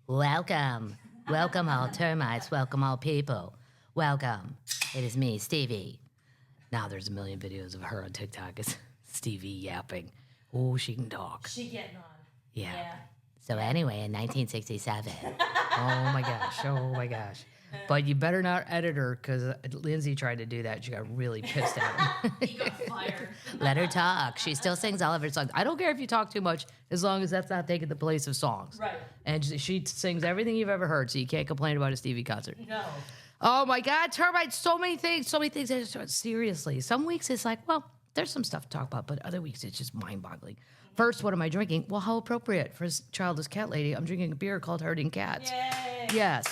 Welcome. Welcome all termites. Welcome all people. Welcome. It is me, Stevie. Now there's a million videos of her on TikTok. It's Stevie yapping. Oh, she can talk. She getting on. Yeah. So anyway, in 1967. Oh my gosh. But you better not edit her because Lindsay tried to do that. She got really pissed at him. He got fired. Let her talk. She still sings all of her songs. I don't care if you talk too much as long as that's not taking the place of songs. Right. And she sings everything you've ever heard, so you can't complain about a Stevie concert. No. Oh my God, termites, so many things. Seriously. Some weeks it's like, well, there's some stuff to talk about, but other weeks it's just mind-boggling. First, what am I drinking? Well, how appropriate for a childless cat lady. I'm drinking a beer called Herding Cats. Yay. Yes.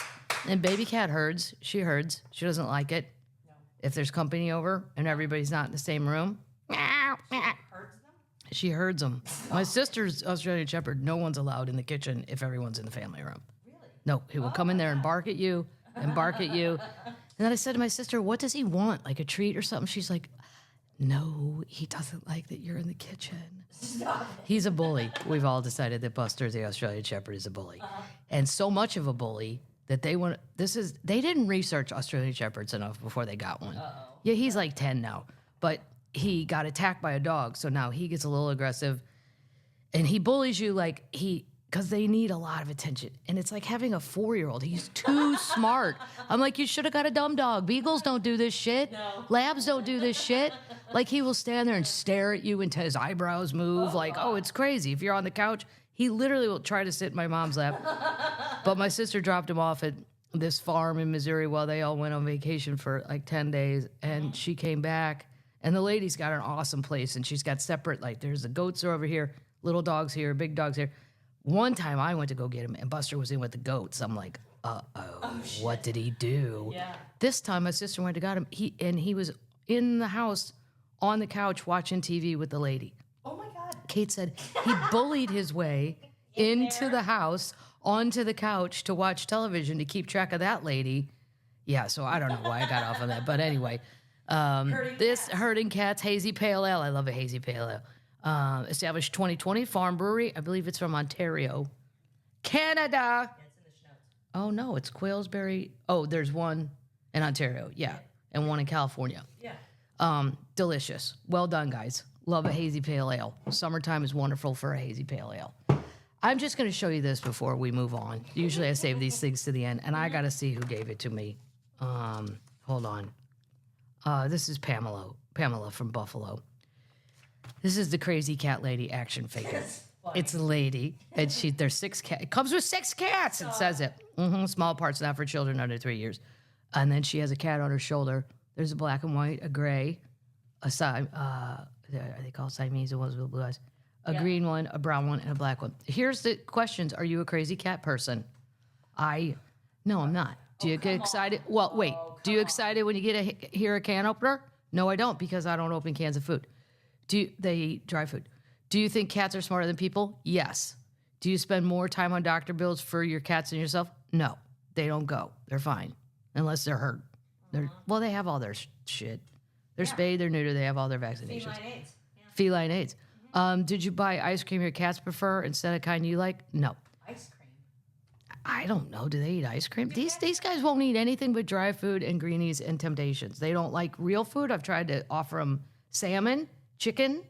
And baby cat herds. She herds. She doesn't like it. No. If there's company over and everybody's not in the same room, Hurts them? she herds them. My sister's Australian Shepherd. No one's allowed in the kitchen if everyone's in the family room. Really? No, he will come in there and bark at you and bark at you. And then I said to my sister, what does he want? Like a treat or something? She's like, no, he doesn't like that you're in the kitchen. Stop it. He's a bully. We've all decided that Buster, the Australian Shepherd, is a bully. And so much of a bully that they didn't research Australian Shepherds enough before they got one. Yeah, he's like 10 now. But he got attacked by a dog, so now he gets a little aggressive. And he bullies you because they need a lot of attention. And it's like having a 4-year-old. He's too smart. I'm like, you should have got a dumb dog. Beagles don't do this shit. No. Labs don't do this shit. Like, he will stand there and stare at you until his eyebrows move. It's crazy. If you're on the couch, he literally will try to sit in my mom's lap. But my sister dropped him off at this farm in Missouri while they all went on vacation for like 10 days. And she came back. And the lady's got an awesome place. And she's got separate, there's the goats are over here, little dogs here, big dogs here. One time I went to go get him, and Buster was in with the goats. I'm like, what did he do? Yeah. This time my sister went to got him. He was in the house on the couch watching TV with the lady. Oh my God. Kate said he bullied his way into the house, onto the couch to watch television to keep track of that lady. Yeah, so I don't know why I got off on that. But anyway, Herding Cats, Hazy Pale Ale. I love a Hazy Pale Ale. Established 2020, Farm Brewery. I believe it's from Ontario, Canada. Yeah, it's in the notes. Oh, no, it's Quaylesbury. Oh, there's one in Ontario, yeah, and one in California. Yeah. Delicious. Well done, guys. Love a Hazy Pale Ale. Summertime is wonderful for a Hazy Pale Ale. I'm just going to show you this before we move on. Usually I save these things to the end, and I got to see who gave it to me. Hold on. This is Pamela from Buffalo. This is the crazy cat lady action figure. It's a lady, and there's 6 cats. It comes with 6 cats. It says it. Small parts not for children under 3 years. And then she has a cat on her shoulder. There's a black and white, a gray, are they called Siamese, the ones with blue eyes? A green one, a brown one, and a black one. Here's the questions. Are you a crazy cat person? No, I'm not. Do you get excited? Well, wait. Do you excited when you hear a can opener? No, I don't, because I don't open cans of food. They eat dry food. Do you think cats are smarter than people? Yes. Do you spend more time on doctor bills for your cats than yourself? No. They don't go. They're fine. Unless they're hurt. They have all their shit. They're spayed, they're neutered, they have all their vaccinations. Feline AIDS. Yeah. Feline AIDS. Did you buy ice cream your cats prefer instead of kind you like? No. Ice cream. I don't know. Do they eat ice cream? These guys won't eat anything but dry food and greenies and Temptations. They don't like real food. I've tried to offer them salmon, chicken.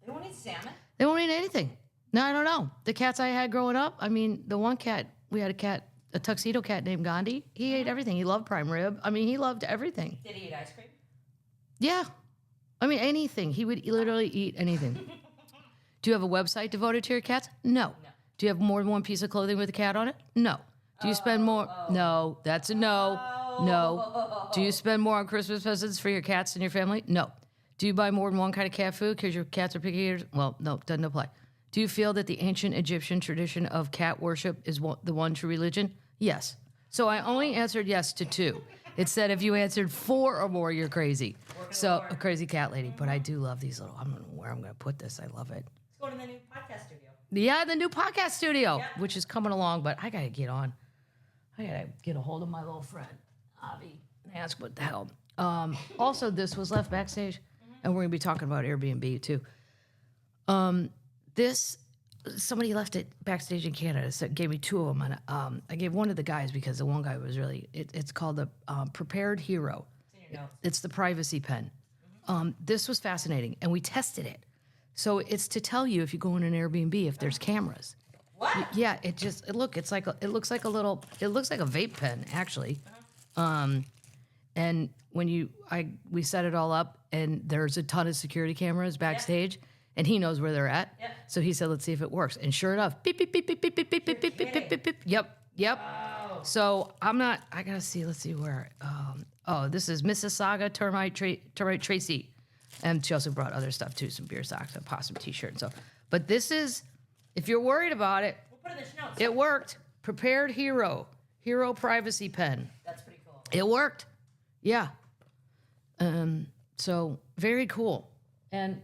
They won't eat salmon? They won't eat anything. No, I don't know. The cats I had growing up, the one cat, we had a tuxedo cat named Gandhi. He ate everything. He loved prime rib. He loved everything. Did he eat ice cream? Yeah. Anything. He would literally eat anything. Do you have a website devoted to your cats? No. Do you have more than one piece of clothing with a cat on it? No. Do you spend more? No. That's a no. No. Do you spend more on Christmas presents for your cats than your family? No. Do you buy more than one kind of cat food because your cats are picky eaters? Well, no, doesn't apply. Do you feel that the ancient Egyptian tradition of cat worship is the one true religion? Yes. So I only answered yes to 2. It said if you answered 4 or more, you're crazy. So a crazy cat lady. But I do love these little. I don't know where I'm going to put this. I love it. Let's go to the new podcast studio. Yeah, the new podcast studio, which is coming along. But I got to get on. I got to get a hold of my little friend, Avi, and ask what the hell. Also, this was left backstage, and we're going to be talking about Airbnb too. This somebody left it backstage in Canada, so it gave me 2 of them. And I gave one to the guys because the one guy was really, it's called the Prepared Hero. It's in your notes. It's the privacy pen. This was fascinating, and we tested it. So it's to tell you if you go in an Airbnb if there's cameras. What? Yeah, it looks like a vape pen actually. And when we set it all up, and there's a ton of security cameras backstage, and he knows where they're at. Yeah. So he said, "Let's see if it works." And sure enough, beep beep beep beep beep beep beep beep beep beep beep beep beep. Yep. Oh. So I gotta see. Let's see where. This is Mississauga Termite Tracy, and she also brought other stuff too, some beer socks, a possum T-shirt, and so. But this is, if you're worried about it, We'll put it in the notes. it worked. Prepared Hero privacy pen. That's pretty cool. It worked. Yeah. So very cool. And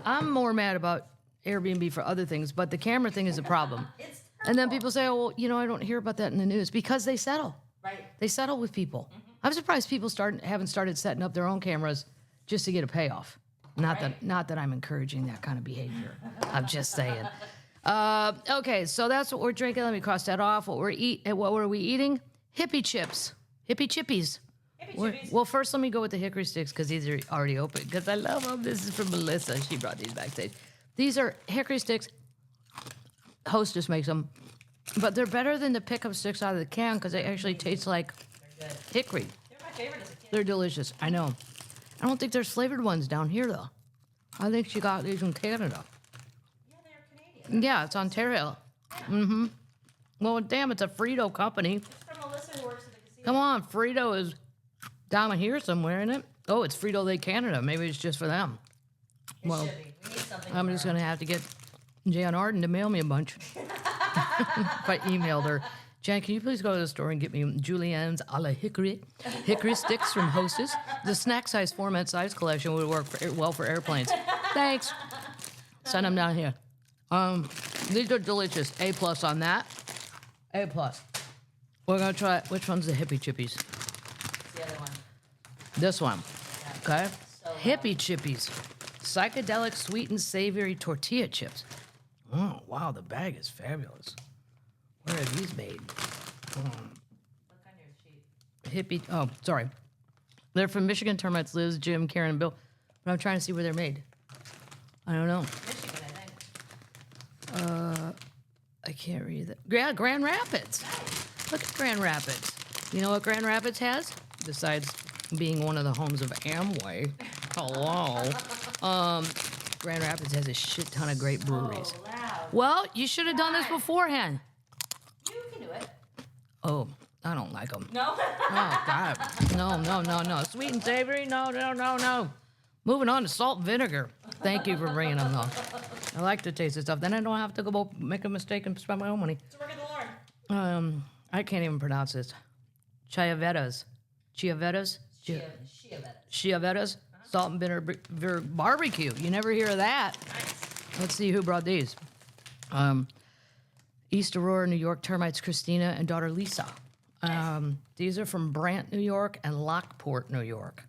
I'm more mad about Airbnb for other things, but the camera thing is a problem. It's And then people say, "Oh, well, I don't hear about that in the news," because they settle. right. They settle with people. I'm surprised people haven't started setting up their own cameras just to get a payoff. Not that I'm encouraging that kind of behavior. I'm just saying. Okay, so that's what we're drinking. Let me cross that off. What were we eating? Hippie chips. Hippie chippies. Chippies. Well, first let me go with the Hickory sticks because these are already open. Because I love them. This is from Melissa. She brought these backstage. These are Hickory sticks. Hostess makes them, but they're better than the pickup sticks out of the can because they actually taste like They're good. hickory. They're my favorite as a kid. They're delicious. I know. I don't think there's flavored ones down here though. I think she got these in Canada. Yeah, they're Canadian. Yeah, it's Ontario. Mm-hmm. Well, damn, it's a Frito company. It's from Melissa who works at the casino. Come on, Frito is down here somewhere, isn't it? Oh, it's Frito-Lay Canada. Maybe it's just for them. It well, should be. We need something. I'm for just our going to have to get Jan Arden to mail me a bunch. If I emailed her, "Jan, can you please go to the store and get me Julienne's a la Hickory sticks from Hostess? The snack size format size collection would work well for airplanes. Thanks. Send them down here. These are delicious. A+ on that. A+. We're going to try, which one's the Hippie Chippies? It's the other one. This one. Okay. So, Hippie Chippies. Psychedelic sweet and savory tortilla chips. Oh, wow, the bag is fabulous. Where are these made? Look on your sheet. Hippie, oh, sorry. They're from Michigan Termites, Liz, Jim, Karen, and Bill. But I'm trying to see where they're made. I don't know. Michigan, I think. I can't read that. Yeah, Grand Rapids. Look at Grand Rapids. You know what Grand Rapids has? Besides being one of the homes of Amway. Hello. Grand Rapids has a shit ton of great breweries. Oh, loud. Well, you should have done this beforehand. You can do it. Oh, I don't like them. No? Oh, God. No. Sweet and savory? No. Moving on to salt and vinegar. Thank you for bringing them, though. I like to taste this stuff. Then I don't have to go make a mistake and spend my own money. It's a work of the Lord. I can't even pronounce this. Chiavettas. Chiavettas. Chiavettas. Salt and vinegar barbecue. You never hear of that. Nice. Let's see who brought these. East Aurora, New York, Termites, Christina, and daughter Lisa. These are from Brant, New York, and Lockport, New York.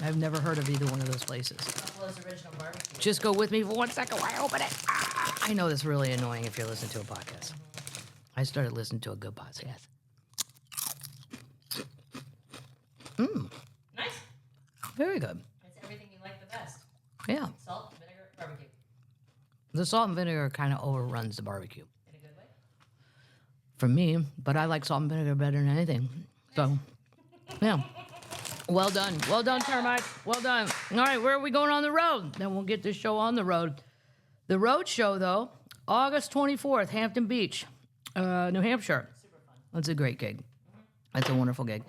I've never heard of either one of those places. Buffalo's original barbecue. Just go with me for 1 second while I open it. I know that's really annoying if you're listening to a podcast. I started listening to a good podcast. Nice. Very good. It's everything you like the best. Yeah. Salt, vinegar, barbecue. The salt and vinegar kind of overruns the barbecue In a good way. for me, but I like salt and vinegar better than anything. So, yeah. Well done, Termite. Well done. All right, where are we going on the road? Then we'll get this show on the road. The road show, though, August 24th, Hampton Beach, New Hampshire. Super fun. That's a great gig. That's a wonderful gig.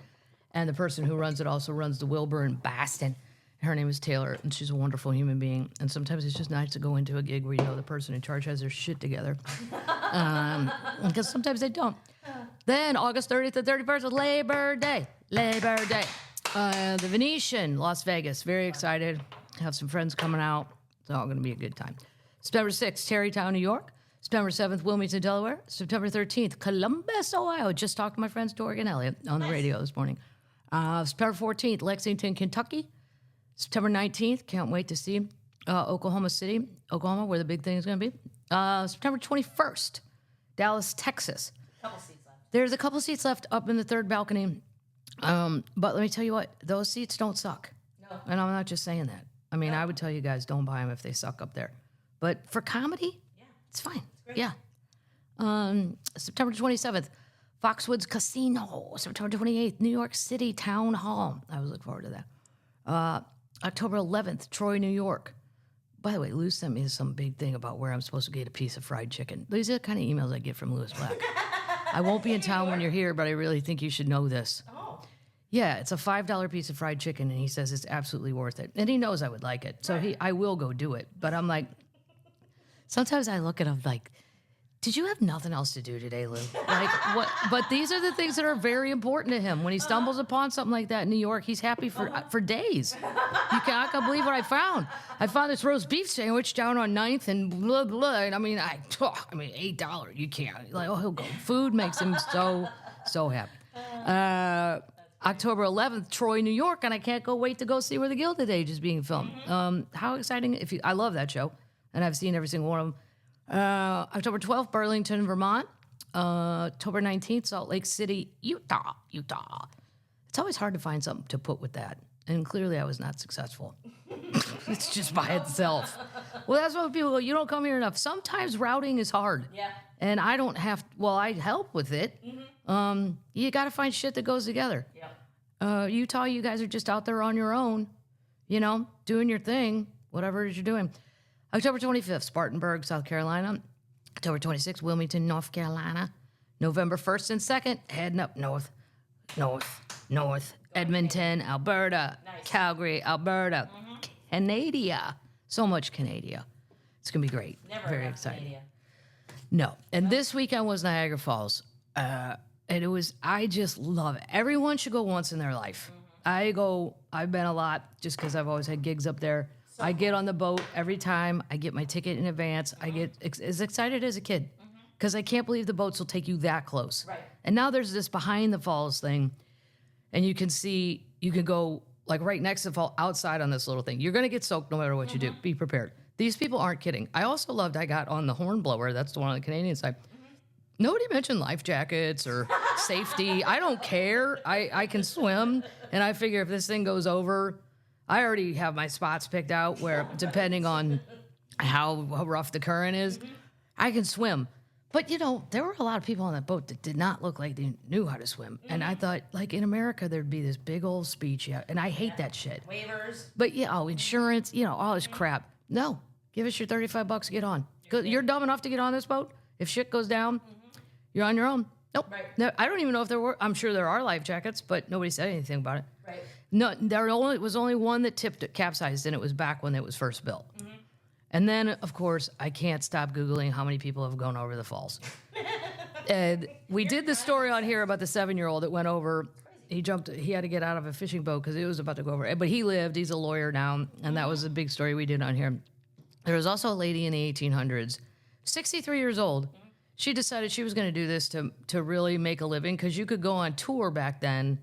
And the person who runs it also runs the Wilbur in Boston. Her name is Taylor, and she's a wonderful human being. And sometimes it's just nice to go into a gig where you know the person in charge has their shit together. Because sometimes they don't. Then August 30th to 31st is Labor Day. The Venetian, Las Vegas. Very excited. Have some friends coming out. It's all going to be a good time. September 6th, Tarrytown, New York. September 7th, Wilmington, Delaware. September 13th, Columbus, Ohio. Just talked to my friends Dorg and Elliot on the radio this morning. September 14th, Lexington, Kentucky. September 19th, can't wait to see Oklahoma City, Oklahoma, where the big thing is going to be. September 21st, Dallas, Texas. Couple seats left. There's a couple seats left up in the third balcony. But let me tell you what, those seats don't suck. No. And I'm not just saying that. I mean, I would tell you guys, don't buy them if they suck up there. But for comedy, it's fine. great. Yeah. September 27th, Foxwoods Casino. September 28th, New York City Town Hall. I was looking forward to that. October 11th, Troy, New York. By the way, Lou sent me some big thing about where I'm supposed to get a piece of fried chicken. These are the kind of emails I get from Louis Black. I won't be in town when you're here, but I really think you should know this. Oh. Yeah, it's a $5 piece of fried chicken, and he says it's absolutely worth it. And he knows I would like it, so I will go do it. But I'm like, sometimes I look at him like, did you have nothing else to do today, Lou? Like, what? But these are the things that are very important to him. When he stumbles upon something like that in New York, he's happy for days. I can't believe what I found. I found this roast beef sandwich down on 9th and blah, blah. And I mean, $8. You can't. Like, oh, he'll go. Food makes him so happy. October 11th, Troy, New York, and I can't wait to go see where The Gilded Age is being filmed. How exciting! I love that show, and I've seen every single one of them. October 12th, Burlington, Vermont. October 19th, Salt Lake City, Utah. It's always hard to find something to put with that, and clearly I was not successful. It's just by itself. Well, that's what people go, you don't come here enough. Sometimes routing is hard. Yeah. And I don't have, I help with it. You got to find shit that goes together. Yep. Utah, you guys are just out there on your own, doing your thing, whatever it is you're doing. October 25th, Spartanburg, South Carolina. October 26th, Wilmington, North Carolina. November 1st and 2nd, heading up north. Edmonton, Alberta. Nice. Calgary, Alberta. Canada. So much Canada. It's going to be great. Never Very enough exciting. Canadian. No. And this weekend was Niagara Falls. And I just love it. Everyone should go once in their life. I've been a lot just because I've always had gigs up there. I get on the boat every time. I get my ticket in advance. I get as excited as a kid because I can't believe the boats will take you that close. Right. And now there's this behind the falls thing, and you can go like right next to the fall outside on this little thing. You're going to get soaked no matter what you do. Be prepared. These people aren't kidding. I also loved I got on the Hornblower. That's the one on the Canadian side. Nobody mentioned life jackets or safety. I don't care. I can swim, and I figure if this thing goes over, I already have my spots picked out where, depending on how rough the current is, I can swim. But, there were a lot of people on that boat that did not look like they knew how to swim. And I thought, like, in America, there'd be this big old speech. Yeah, and I hate that shit. Waivers. But, insurance, all this crap. No. Give us your $35 to get on. You're dumb enough to get on this boat. If shit goes down, you're on your own. Nope. Right. No, I don't even know if there were. I'm sure there are life jackets, but nobody said anything about it. Right. No, it was only one that capsized, and it was back when it was first built. And then, of course, I can't stop Googling how many people have gone over the falls. And we did the story on here about the 7-year-old that went over. He had to get out of a fishing boat because it was about to go over. But he lived. He's a lawyer now, and that was a big story we did on here. There was also a lady in the 1800s, 63 years old. She decided she was going to do this to really make a living because you could go on tour back then.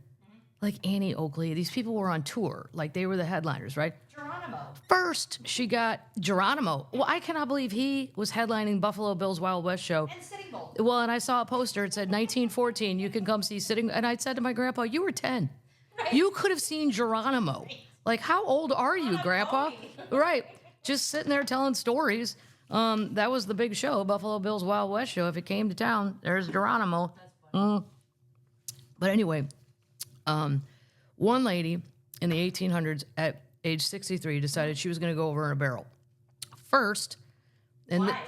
Like Annie Oakley, these people were on tour. Like they were the headliners, right? Geronimo. First, she got Geronimo. Well, I cannot believe he was headlining Buffalo Bill's Wild West show. And Sitting Bull. Well, and I saw a poster. It said 1914. You can come see Sitting. And I said to my grandpa, "You were 10. Right. You could have seen Geronimo. Like, how old are you, Grandpa?" Right. Just sitting there telling stories. That was the big show, Buffalo Bill's Wild West show. If it came to town, there's Geronimo. But anyway. One lady in the 1800s at age 63 decided she was going to go over in a barrel. First, and Why?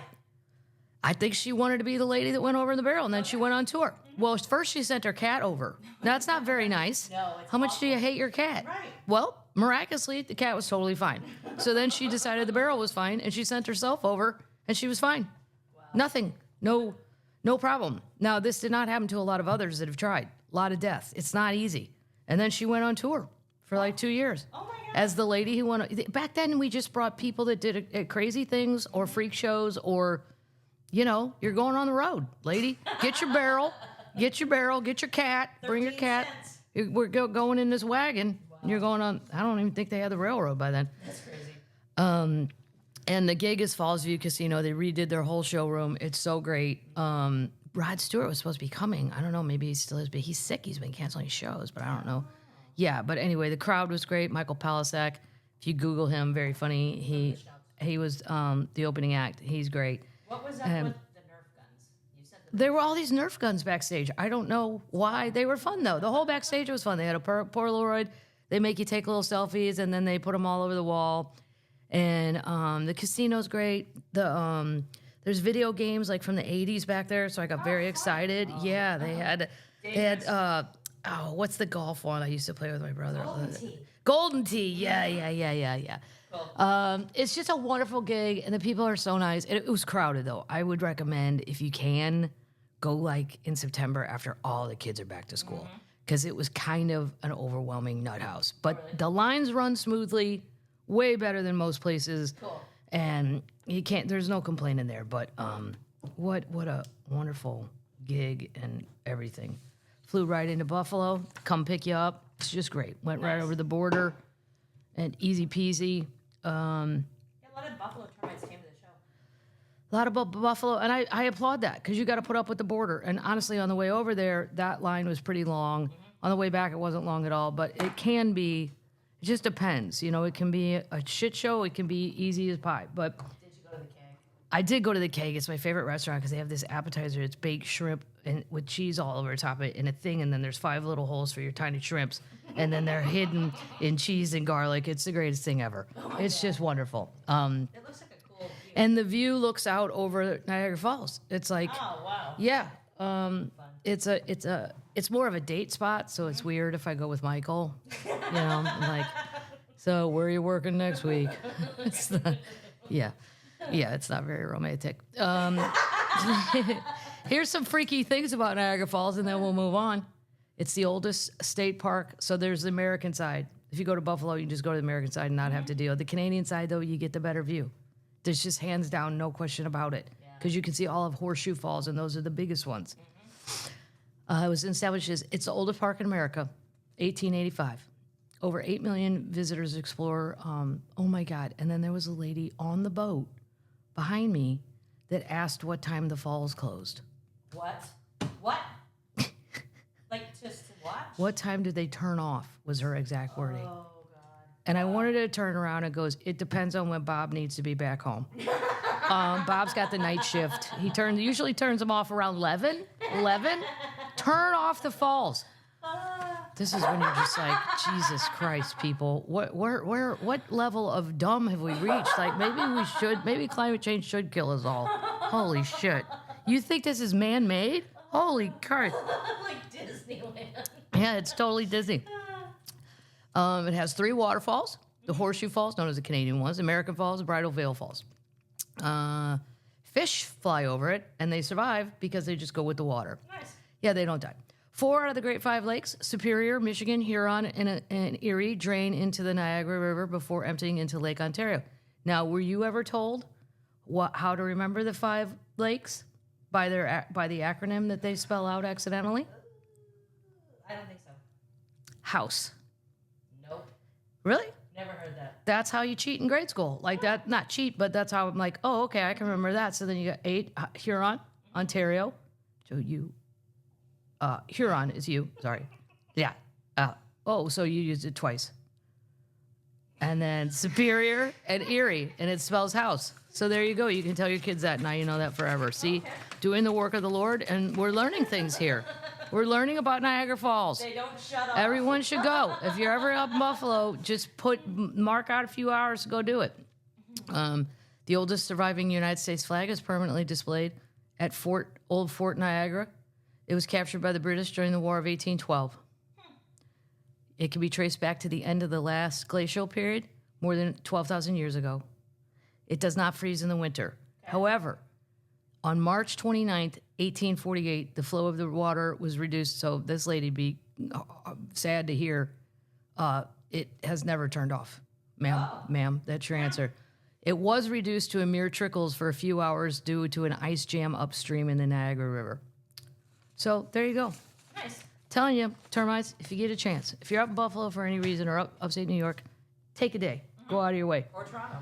I think she wanted to be the lady that went over in the barrel, and then she went on tour. Well, first she sent her cat over. That's not very nice. No, it's How much do you hate your cat? Right. Well, miraculously, the cat was totally fine. So then she decided the barrel was fine, and she sent herself over, and she was fine. Wow. Nothing. No problem. Now, this did not happen to a lot of others that have tried. A lot of death. It's not easy. And then she went on tour for like 2 years. Oh, my God. As the lady who went. Back then, we just brought people that did crazy things or freak shows or, you're going on the road, lady. Get your barrel, get your cat, bring your 13 cat. cents. We're going in this wagon. Wow. And you're going on. I don't even think they had the railroad by then. That's crazy. And the gig is Fallsview Casino. They redid their whole showroom. It's so great. Rod Stewart was supposed to be coming. I don't know. Maybe he still is, but he's sick. He's been canceling shows, but I don't know. Yeah, but anyway, the crowd was great. Michael Palisak, if you Google him, very funny. He was the opening act. He's great. What was up with the Nerf guns? You said There were all these Nerf guns backstage. I don't know why. They were fun, though. The whole backstage was fun. They had a Polaroid. They make you take little selfies, and then they put them all over the wall. And the casino's great. There's video games like from the 80s back there, so I got very excited. Yeah, they had what's the golf one I used to play with my brother? Golden Tee. Yeah. Cool. It's just a wonderful gig, and the people are so nice. It was crowded, though. I would recommend, if you can, go like in September after all the kids are back to school, because it was kind of an overwhelming nut house. But the lines run smoothly, way better than most places. Cool. And you can't, there's no complaining there, but what a wonderful gig and everything. Flew right into Buffalo, come pick you up. It's just great. Went right over the border and easy peasy. Yeah, a lot of Buffalo termites came to the show. A lot of Buffalo, and I applaud that, because you got to put up with the border. And honestly, on the way over there, that line was pretty long. On the way back, it wasn't long at all, but it can be. It just depends. You know, it can be a shit show. It can be easy as pie. But Did you go to the Keg? I did go to the Keg. It's my favorite restaurant because they have this appetizer. It's baked shrimp and with cheese all over the top of it in a thing. And then there's 5 little holes for your tiny shrimps. And then they're hidden in cheese and garlic. It's the greatest thing ever. It's just wonderful. It looks like a cool view. And the view looks out over Niagara Falls. It's like, Oh, wow. yeah. It's more of a date spot, so it's weird if I go with Michael. You know, I'm like, so where are you working next week? It's not, yeah, it's not very romantic. Here's some freaky things about Niagara Falls, and then we'll move on. It's the oldest state park, so there's the American side. If you go to Buffalo, you can just go to the American side and not have to deal. The Canadian side, though, you get the better view. There's just hands down, no question about it, because you can see all of Horseshoe Falls, and those are the biggest ones. It was established as, it's the oldest park in America, 1885. Over 8 million visitors explore. Oh my God. And then there was a lady on the boat behind me that asked what time the falls closed. What? Like, just to watch? What time did they turn off was her exact wording. Oh, God. And I wanted her to turn around and goes, it depends on when Bob needs to be back home. Bob's got the night shift. He usually turns them off around 11. Turn off the falls. This is when you're just like, Jesus Christ, people. What level of dumb have we reached? Like, maybe climate change should kill us all. Holy shit. You think this is man-made? Holy Christ. Like Disneyland. Yeah, it's totally Disney. It has 3 waterfalls. The Horseshoe Falls, known as the Canadian ones, American Falls, Bridal Veil Falls. Fish fly over it, and they survive because they just go with the water. Nice. Yeah, they don't die. 4 out of the Great 5 lakes, Superior, Michigan, Huron, and Erie, drain into the Niagara River before emptying into Lake Ontario. Now, were you ever told how to remember the 5 lakes by the acronym that they spell out accidentally? I don't think so. House. Nope. Really? Never heard that. That's how you cheat in grade school. Like that, not cheat, but that's how I'm like, oh, okay, I can remember that. So then you got 8, Huron, Ontario. So Huron is you, sorry. Yeah. So you used it twice. And then Superior and Erie, and it spells house. So there you go. You can tell your kids that. Now you know that forever. See, doing the work of the Lord, and we're learning things here. We're learning about Niagara Falls. They don't shut up. Everyone should go. If you're ever up in Buffalo, just mark out a few hours to go do it. The oldest surviving United States flag is permanently displayed at Old Fort Niagara. It was captured by the British during the War of 1812. It can be traced back to the end of the last glacial period, more than 12,000 years ago. It does not freeze in the winter. Okay. However, on March 29th, 1848, the flow of the water was reduced, so this lady be sad to hear. It has never turned off. Ma'am, that's your answer. It was reduced to a mere trickles for a few hours due to an ice jam upstream in the Niagara River. So there you go. Nice. Telling you, termites, if you get a chance, if you're up in Buffalo for any reason or upstate New York, take a day. Go out of your way. Or Toronto.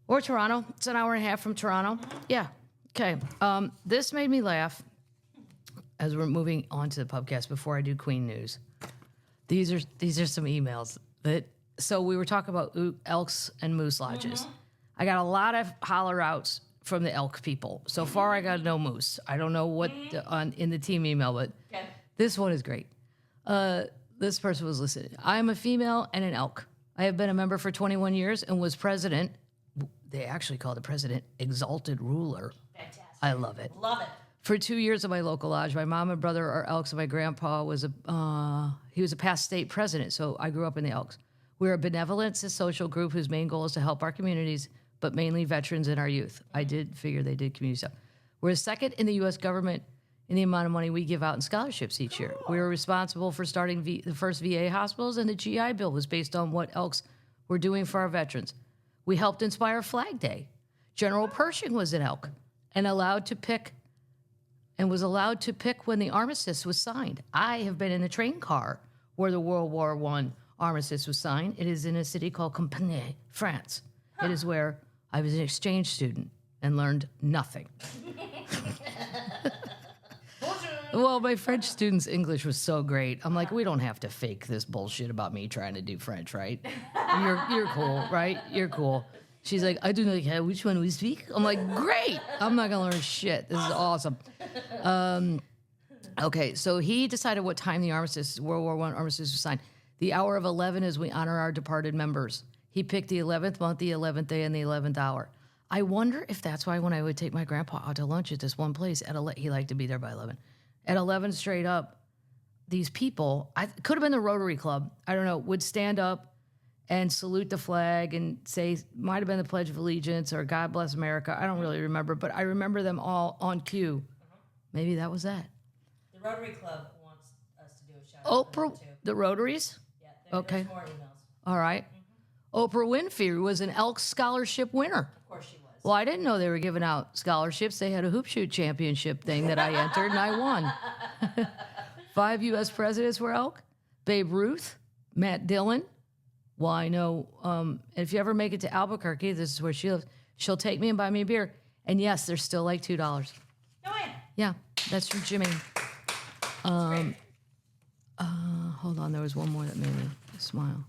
Or Toronto. It's an hour and a half from Toronto. Yeah. Okay. This made me laugh as we're moving on to the Pubcast before I do Queen news. These are some emails that. So we were talking about elks and moose lodges. I got a lot of holler outs from the elk people. So far, I got no moose. I don't know what in the team email, but this one is great. This person was listening. I am a female and an elk. I have been a member for 21 years and was president. They actually called the president exalted ruler. Fantastic. I love it. Love it. For 2 years of my local lodge, my mom and brother are elks, and my grandpa was he was a past state president, so I grew up in the elks. We're a benevolent social group whose main goal is to help our communities, but mainly veterans and our youth. I did figure they did community stuff. We're second in the U.S. government in the amount of money we give out in scholarships each year. We were responsible for starting the first VA hospitals, and the GI Bill was based on what elks were doing for our veterans. We helped inspire Flag Day. General Pershing was an elk and was allowed to pick when the armistice was signed. I have been in the train car where the World War I armistice was signed. It is in a city called Compiègne, France. It is where I was an exchange student and learned nothing. Well, my French student's English was so great. I'm like, we don't have to fake this bullshit about me trying to do French, right? You're cool, right? You're cool. She's like, I do not care which one we speak. I'm like, great. I'm not going to learn shit. This is awesome. Okay, so he decided what time the armistice, World War I armistice was signed. The hour of 11 is we honor our departed members. He picked the 11th month, the 11th day, and the 11th hour. I wonder if that's why when I would take my grandpa out to lunch at this one place, he liked to be there by 11. At 11 straight up, these people, could have been the Rotary Club, I don't know, would stand up and salute the flag and say, might have been the Pledge of Allegiance or God Bless America. I don't really remember, but I remember them all on cue. Maybe that was that. The Rotary Club wants us to do a shout out. Oprah, the Rotaries? Yeah, Okay. There's more emails. All right. Oprah Winfrey was an Elks Scholarship winner. Of course she was. Well, I didn't know they were giving out scholarships. They had a hoop shoot championship thing that I entered, and I won. 5 U.S. presidents were elk. Babe Ruth, Matt Dillon. Well, I know if you ever make it to Albuquerque, this is where she lives, she'll take me and buy me a beer. And yes, they're still like $2. Go in. Yeah, that's from Jimmy. Hold on, there was one more that made me smile.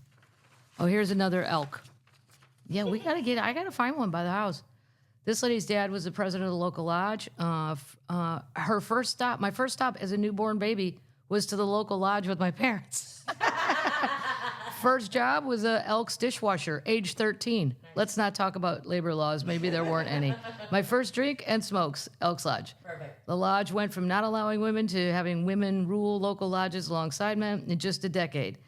Oh, here's another elk. Yeah, I gotta find one by the house. This lady's dad was the president of the local lodge. My first stop as a newborn baby was to the local lodge with my parents. First job was a Elks dishwasher, age 13. Nice. Let's not talk about labor laws. Maybe there weren't any. My first drink and smokes, Elks Lodge. Perfect. The lodge went from not allowing women to having women rule local lodges alongside men in just a decade.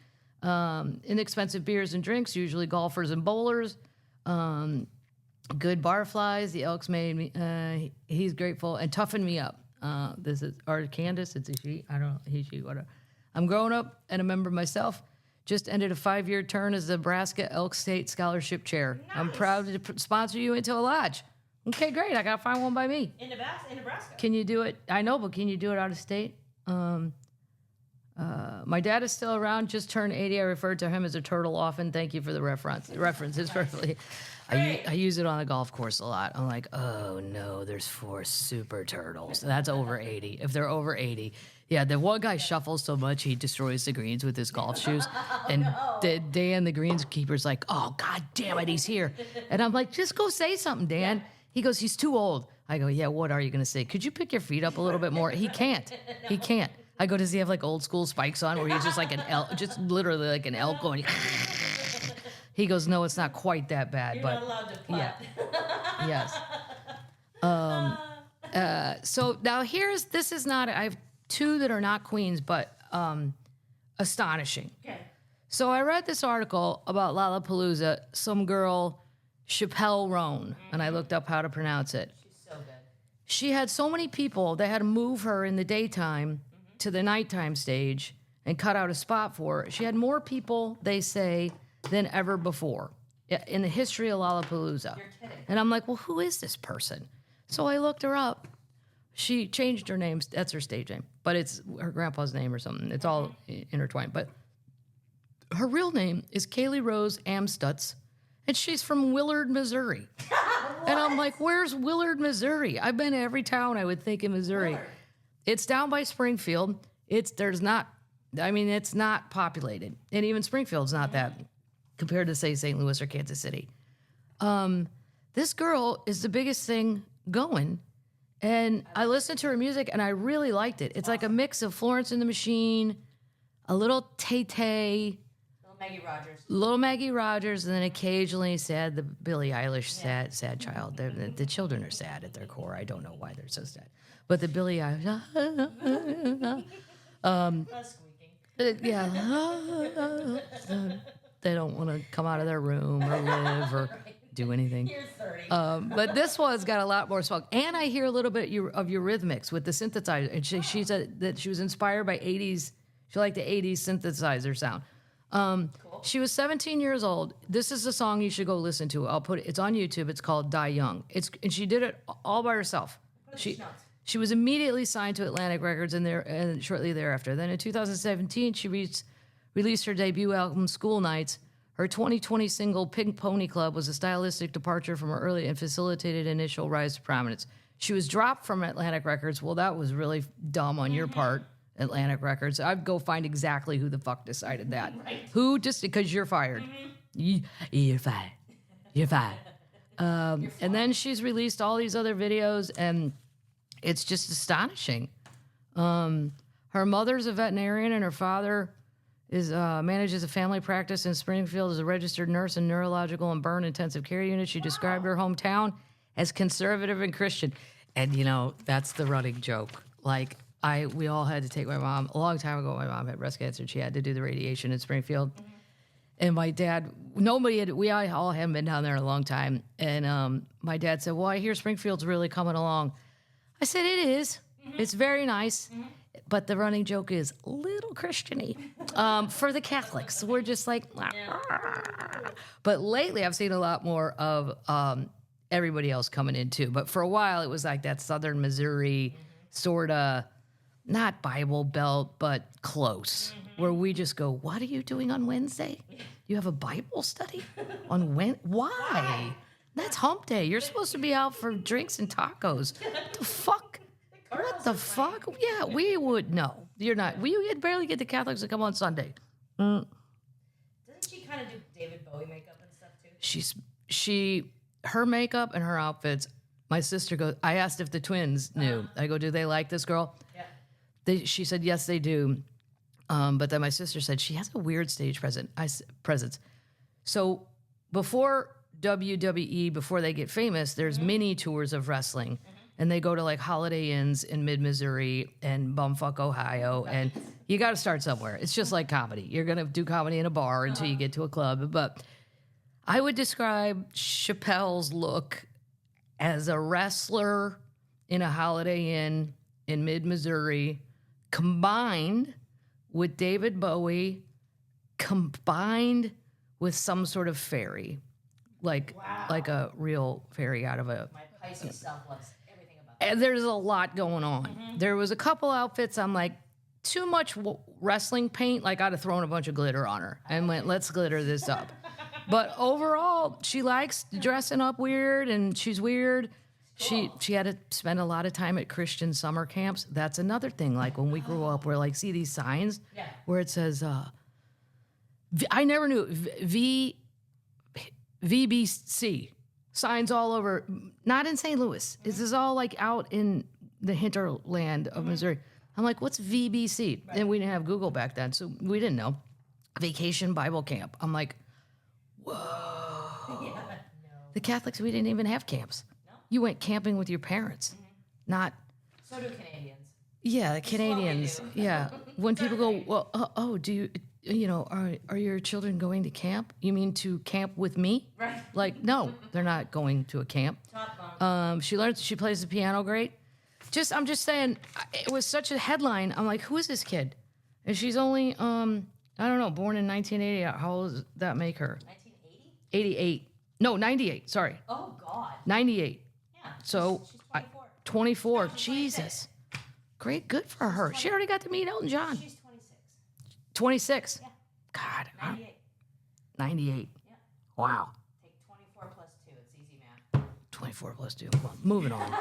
Inexpensive beers and drinks, usually golfers and bowlers. Good barflies. The Elks made me, he's grateful, and toughened me up. This is, or Candace, it's a she. I don't know, he, she, whatever. I'm growing up and a member myself. Just ended a 5-year term as the Nebraska Elk State Scholarship Chair. Nice. I'm proud to sponsor you into a lodge. Okay, great. I got to find one by me. In Nebraska. Can you do it? I know, but can you do it out of state? My dad is still around, just turned 80. I referred to him as a turtle often. Thank you for the reference. The reference is perfectly. I use it on the golf course a lot. I'm like, oh no, there's 4 super turtles. That's over 80. If they're over 80. Yeah, the one guy shuffles so much he destroys the greens with his golf shoes. And Dan, the greenskeeper's like, oh, God damn it, he's here. And I'm like, just go say something, Dan. Yeah. He goes, he's too old. I go, yeah, what are you going to say? Could you pick your feet up a little bit more? He can't. He can't. I go, does he have like old school spikes on where he's just like an elk, just literally like an elk going. He goes, no, it's not quite that bad. You're but not allowed to clap. Yeah. Yes. So now this is not, I have 2 that are not queens, but astonishing. Okay. So I read this article about Lollapalooza, some girl, Chappell Roan, and I looked up how to pronounce it. She's so good. She had so many people, they had to move her in the daytime to the nighttime stage and cut out a spot for her. She had more people, they say, than ever before in the history of Lollapalooza. You're kidding. And I'm like, well, who is this person? So I looked her up. She changed her name. That's her stage name, but it's her grandpa's name or something. It's all intertwined. But her real name is Kaylee Rose Amstutz, And she's from Willard, Missouri. And I'm like, where's Willard, Missouri? I've been to every town I would think in Missouri. Willard. It's down by Springfield. It's not populated. And even Springfield's not that compared to, say, St. Louis or Kansas City. This girl is the biggest thing going. And I listened to her music, and I really liked it. It's like a mix of Florence and the Machine, a little Tay-Tay, little Maggie Rogers, and then occasionally the Billie Eilish sad child. The children are sad at their core. I don't know why they're so sad. But the Billie Eilish, they don't want to come out of their room or live or do anything. You're 30. But this one's got a lot more swag. And I hear a little bit of Eurythmics with the synthesizer. And she said that she was inspired by 80s. She liked the 80s synthesizer sound. Cool. She was 17 years old. This is a song you should go listen to. I'll put it. It's on YouTube. It's called Die Young. And she did it all by herself. She was immediately signed to Atlantic Records and shortly thereafter. Then in 2017, she released her debut album, School Nights. Her 2020 single, Pink Pony Club, was a stylistic departure from her early and facilitated initial rise to prominence. She was dropped from Atlantic Records. Well, that was really dumb on your part, Atlantic Records. I'd go find exactly who the fuck decided that. Right. Who, just because you're fired. You're fired. You're fired. And then she's released all these other videos, and it's just astonishing. Her mother's a veterinarian, and her father manages a family practice in Springfield as a registered nurse in neurological and burn intensive care unit. She described her hometown as conservative and Christian. And, that's the running joke. Like, we all had to take my mom. A long time ago, my mom had breast cancer, and she had to do the radiation in Springfield. And my dad, we all hadn't been down there in a long time. And my dad said, well, I hear Springfield's really coming along. I said, it is. It's very nice. But the running joke is a little Christian-y for the Catholics. We're just like, But lately I've seen a lot more of everybody else coming in too. But for a while it was like that Southern Missouri sort of, not Bible Belt, but close, where we just go, what are you doing on Wednesday? You have a Bible study on Wednesday? Why? That's hump day. You're supposed to be out for drinks and tacos. What the fuck? What the fuck? Yeah, we would. No, you're not. We barely get the Catholics to come on Sunday. Doesn't she kind of do David Bowie makeup and stuff too? Her makeup and her outfits. My sister goes, I asked if the twins knew. I go, do they like this girl? Yeah. She said, yes, they do. But then my sister said she has a weird stage presence. So before WWE, before they get famous, there's mini tours of wrestling. And they go to like Holiday Inns in mid-Missouri and bumfuck Ohio. And you got to start somewhere. It's just like comedy. You're going to do comedy in a bar until you get to a club. But I would describe Chappell's look as a wrestler in a Holiday Inn in mid-Missouri, combined with David Bowie, combined with some sort of fairy. Like a real fairy out of a... My Pisces self loves everything about And there's a lot going on. There was a couple outfits I'm like, too much wrestling paint. Like I'd have thrown a bunch of glitter on her and went, let's glitter this up. But overall, she likes dressing up weird, and she's weird. Cool. She had to spend a lot of time at Christian summer camps. That's another thing. Like when we grew up, we're like, see these signs where it says, I never knew VBC. Signs all over, not in St. Louis. This is all like out in the hinterland of Missouri. I'm like, what's VBC? Right. And we didn't have Google back then, so we didn't know. Vacation Bible Camp. I'm like, whoa. no. The Catholics, we didn't even have camps. No. You went camping with your parents, not. So do Canadians. Yeah, the Canadians. Yeah. When people go, well, do you, are your children going to camp? You mean to camp with me? Right. Like, no, they're not going to a camp. Top bunk. She plays the piano great. I'm just saying, it was such a headline. I'm like, who is this kid? And she's only, I don't know, born in 1980. How old does that make her? 1980? 88. No, 98. Sorry. Oh, God. 98. Yeah. So, she's 24. 24. Jesus. Great. Good for her. She already got to meet Elton John. She's 26. 26. Yeah. God. 98. 98. Yeah. Wow. Take 24 plus 2. Well, moving on.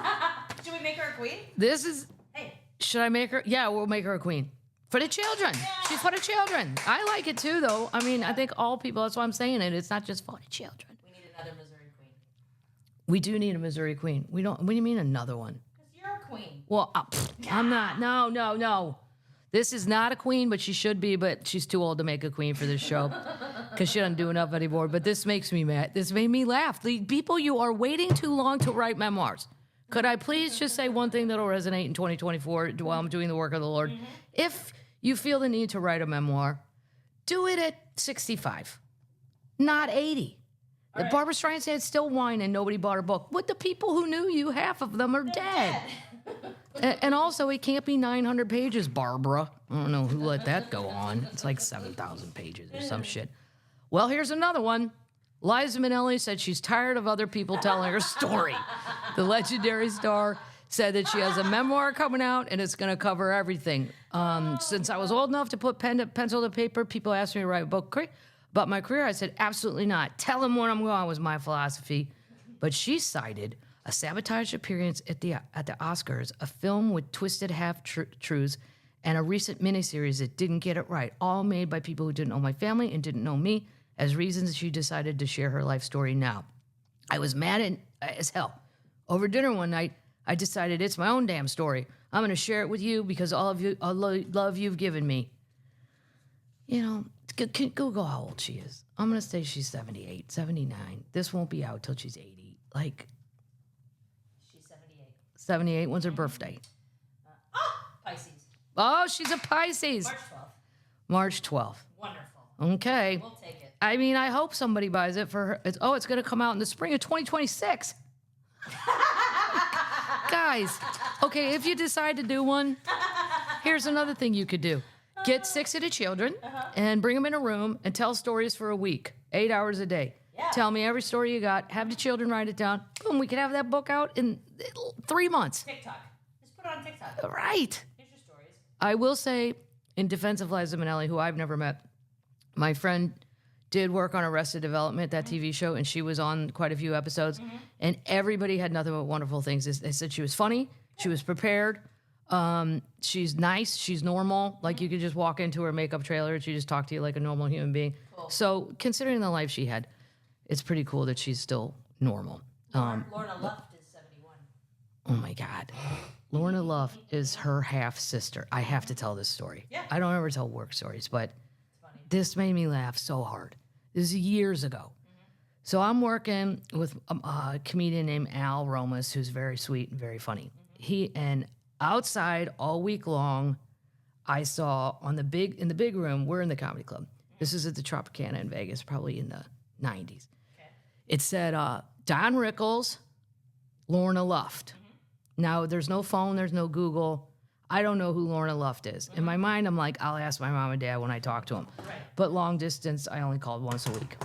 Should we make her a queen? This is... Hey. Should I make her? Yeah, we'll make her a queen. For the children. Yeah. She's for the children. I like it too, though. I mean, I think all people, that's why I'm saying it. It's not just for the children. We need another Missouri queen. We do need a Missouri queen. We don't, what do you mean another one? Because you're a queen. Well, I'm not. No. This is not a queen, but she should be, but she's too old to make a queen for this show because she doesn't do enough anymore. But this makes me mad. This made me laugh. The people, you are waiting too long to write memoirs. Could I please just say one thing that'll resonate in 2024 while I'm doing the work of the Lord? Mm-hmm. If you feel the need to write a memoir, do it at 65, not 80. Right. Barbara Streisand still whining nobody bought her book. With the people who knew you, half of them are dead. And also, it can't be 900 pages, Barbara. I don't know who let that go on. It's like 7,000 pages or some shit. Well, here's another one. Liza Minnelli said she's tired of other people telling her story. The legendary star said that she has a memoir coming out, and it's going to cover everything. Since I was old enough to put pencil to paper, people asked me to write a book about my career. I said, absolutely not. Tell them where I'm going was my philosophy. But she cited a sabotaged appearance at the Oscars, a film with twisted half-truths, and a recent miniseries that didn't get it right, all made by people who didn't know my family and didn't know me, as reasons she decided to share her life story now. I was mad as hell. Over dinner one night, I decided it's my own damn story. I'm going to share it with you because all of you, love you've given me. You know, Google how old she is. I'm going to say she's 78, 79. This won't be out till she's 80. Like, she's 78. 78. When's her birthday? Pisces. Oh, she's a Pisces. March 12th. March 12th. Wonderful. Okay. We'll take it. I mean, I hope somebody buys it for her. It's going to come out in the spring of 2026. Guys, okay, if you decide to do one, here's another thing you could do. Get 6 of the children and bring them in a room and tell stories for a week, 8 hours a day. Yeah. Tell me every story you got. Have the children write it down. Boom, we could have that book out in 3 months. TikTok. Just put it on TikTok. Right. Here's your stories. I will say, in defense of Liza Minnelli, who I've never met, my friend did work on Arrested Development, that TV show, and she was on quite a few episodes, and everybody had nothing but wonderful things. They said she was funny, she was prepared, she's nice, she's normal. Like, you could just walk into her makeup trailer and she just talk to you like a normal human being. Cool. So, considering the life she had, it's pretty cool that she's still normal. Lorna Luft is 71. Oh, my God. Lorna Luft is her half-sister. I have to tell this story. Yeah. I don't ever tell work stories, but this made me laugh so hard. This is years ago. So I'm working with a comedian named Al Romas, who's very sweet and very funny. And outside all week long, I saw in the big room, we're in the comedy club. This is at the Tropicana in Vegas, probably in the 90s. Okay. It said, Don Rickles, Lorna Luft. Now, there's no phone, there's no Google. I don't know who Lorna Luft is. In my mind, I'm like, I'll ask my mom and dad when I talk to them. Right. But long distance, I only called once a week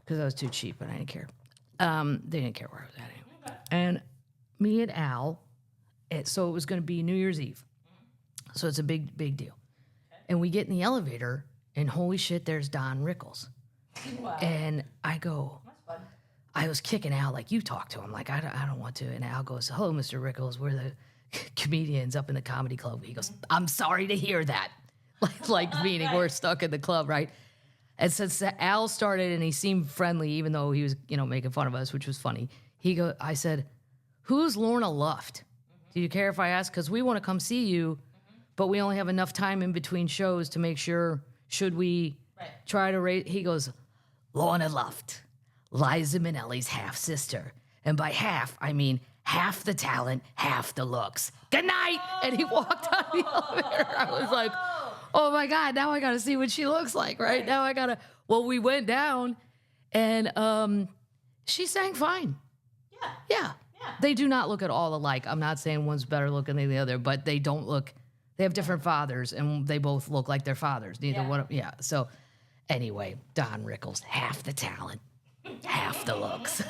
because I was too cheap and I didn't care. They didn't care where I was at anyway. Okay. And me and Al, so it was going to be New Year's Eve. So it's a big, big deal. Okay. And we get in the elevator, and holy shit, there's Don Rickles. Wow. And I go, that's fun. I was kicking Al, like, you talk to him. Like, I don't want to. And Al goes, hello, Mr. Rickles. We're the comedians up in the comedy club. He goes, I'm sorry to hear that. like meaning we're stuck in the club, right? And since Al started and he seemed friendly, even though he was, making fun of us, which was funny. I said, who's Lorna Luft? Do you care if I ask? Because we want to come see you, but we only have enough time in between shows to make sure, should we try to raise? He goes, Lorna Luft, Liza Minnelli's half-sister. And by half, I mean half the talent, half the looks. Good night. And he walked out the elevator. I was like, oh my God, now I got to see what she looks like, right? Now I got to, well, we went down and she sang fine. Yeah. They do not look at all alike. I'm not saying one's better looking than the other, but they don't look, they have different fathers and they both look like their fathers. Neither one, So anyway, Don Rickles, half the talent, half the looks.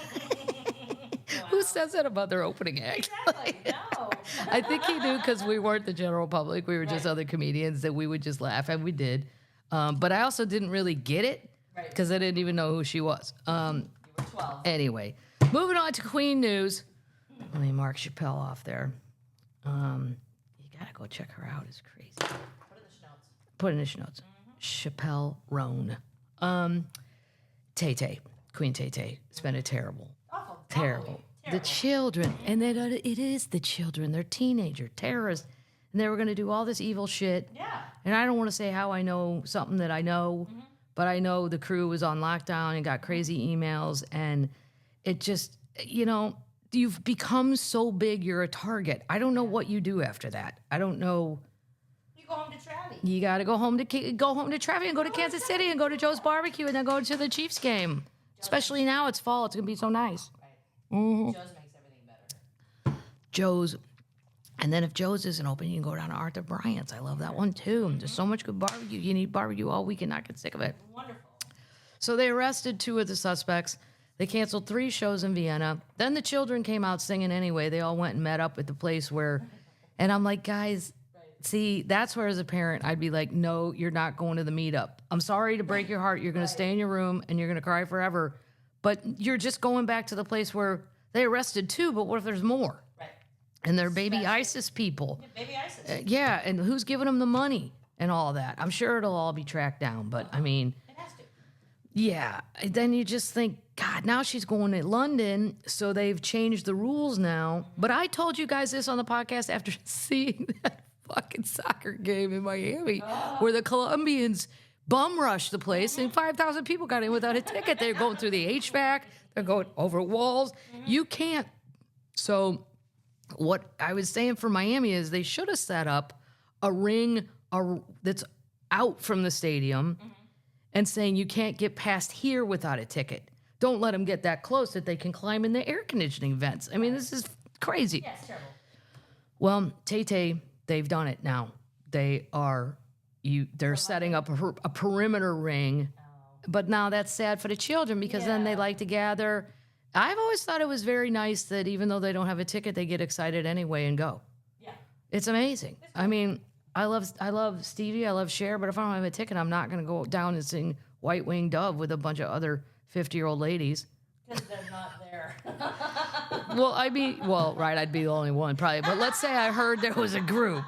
Who says that about their opening act? Exactly. No. I think he knew because we weren't the general public. We were just other comedians that we would just laugh, and we did. But I also didn't really get it because I didn't even know who she was. You were 12. Anyway, Moving on to Queen news. Let me mark Chappell off there. You gotta go check her out. It's crazy. Put in the show notes. Chappell Roan. Tay-Tay. Queen Tay-Tay. It's been a terrible. The children. And then it is the children. They're teenager terrorists. And they were going to do all this evil shit. Yeah. And I don't want to say how I know something that I know, but I know the crew was on lockdown and got crazy emails. And it just, you've become so big, you're a target. I don't know what you do after that. I don't know. You go home to Travis. You got to go home to Travis and go to Kansas City and go to Joe's Barbecue and then go to the Chiefs game. Especially now it's fall. It's going to be so nice. Right. Joe's makes everything better. Joe's. And then if Joe's isn't open, you can go down to Arthur Bryant's. I love that one too. There's so much good barbecue. You need barbecue all week and not get sick of it. Wonderful. So they arrested 2 of the suspects. They canceled 3 shows in Vienna. Then the children came out singing anyway. They all went and met up at the place where, and I'm like, guys, see, that's where as a parent, I'd be like, no, you're not going to the meetup. I'm sorry to break your heart. You're going to stay in your room and you're going to cry forever. But you're just going back to the place where they arrested 2, but what if there's more? And they're baby ISIS people. Yeah, baby ISIS. Yeah, and who's giving them the money and all that? I'm sure it'll all be tracked down, but I mean, It has to. yeah. Then you just think, God, now she's going to London, so they've changed the rules now. But I told you guys this on the podcast after seeing that fucking soccer game in Miami where the Colombians bum rushed the place and 5,000 people got in without a ticket. They're going through the HVAC. They're going over walls. You can't. So what I was saying for Miami is they should have set up a ring that's out from the stadium and saying you can't get past here without a ticket. Don't let them get that close that they can climb in the air conditioning vents. I mean, this is crazy. Yeah, it's terrible. Well, Tay-Tay, they've done it now. They're setting up a perimeter ring. But now that's sad for the children because then they like to gather. I've always thought it was very nice that even though they don't have a ticket, they get excited anyway and go. Yeah. It's amazing. I mean, I love Stevie, I love Cher, but if I don't have a ticket, I'm not going to go down and sing White Winged Dove with a bunch of other 50-year-old ladies. Because they're not there. Right, I'd be the only one probably. But let's say I heard there was a group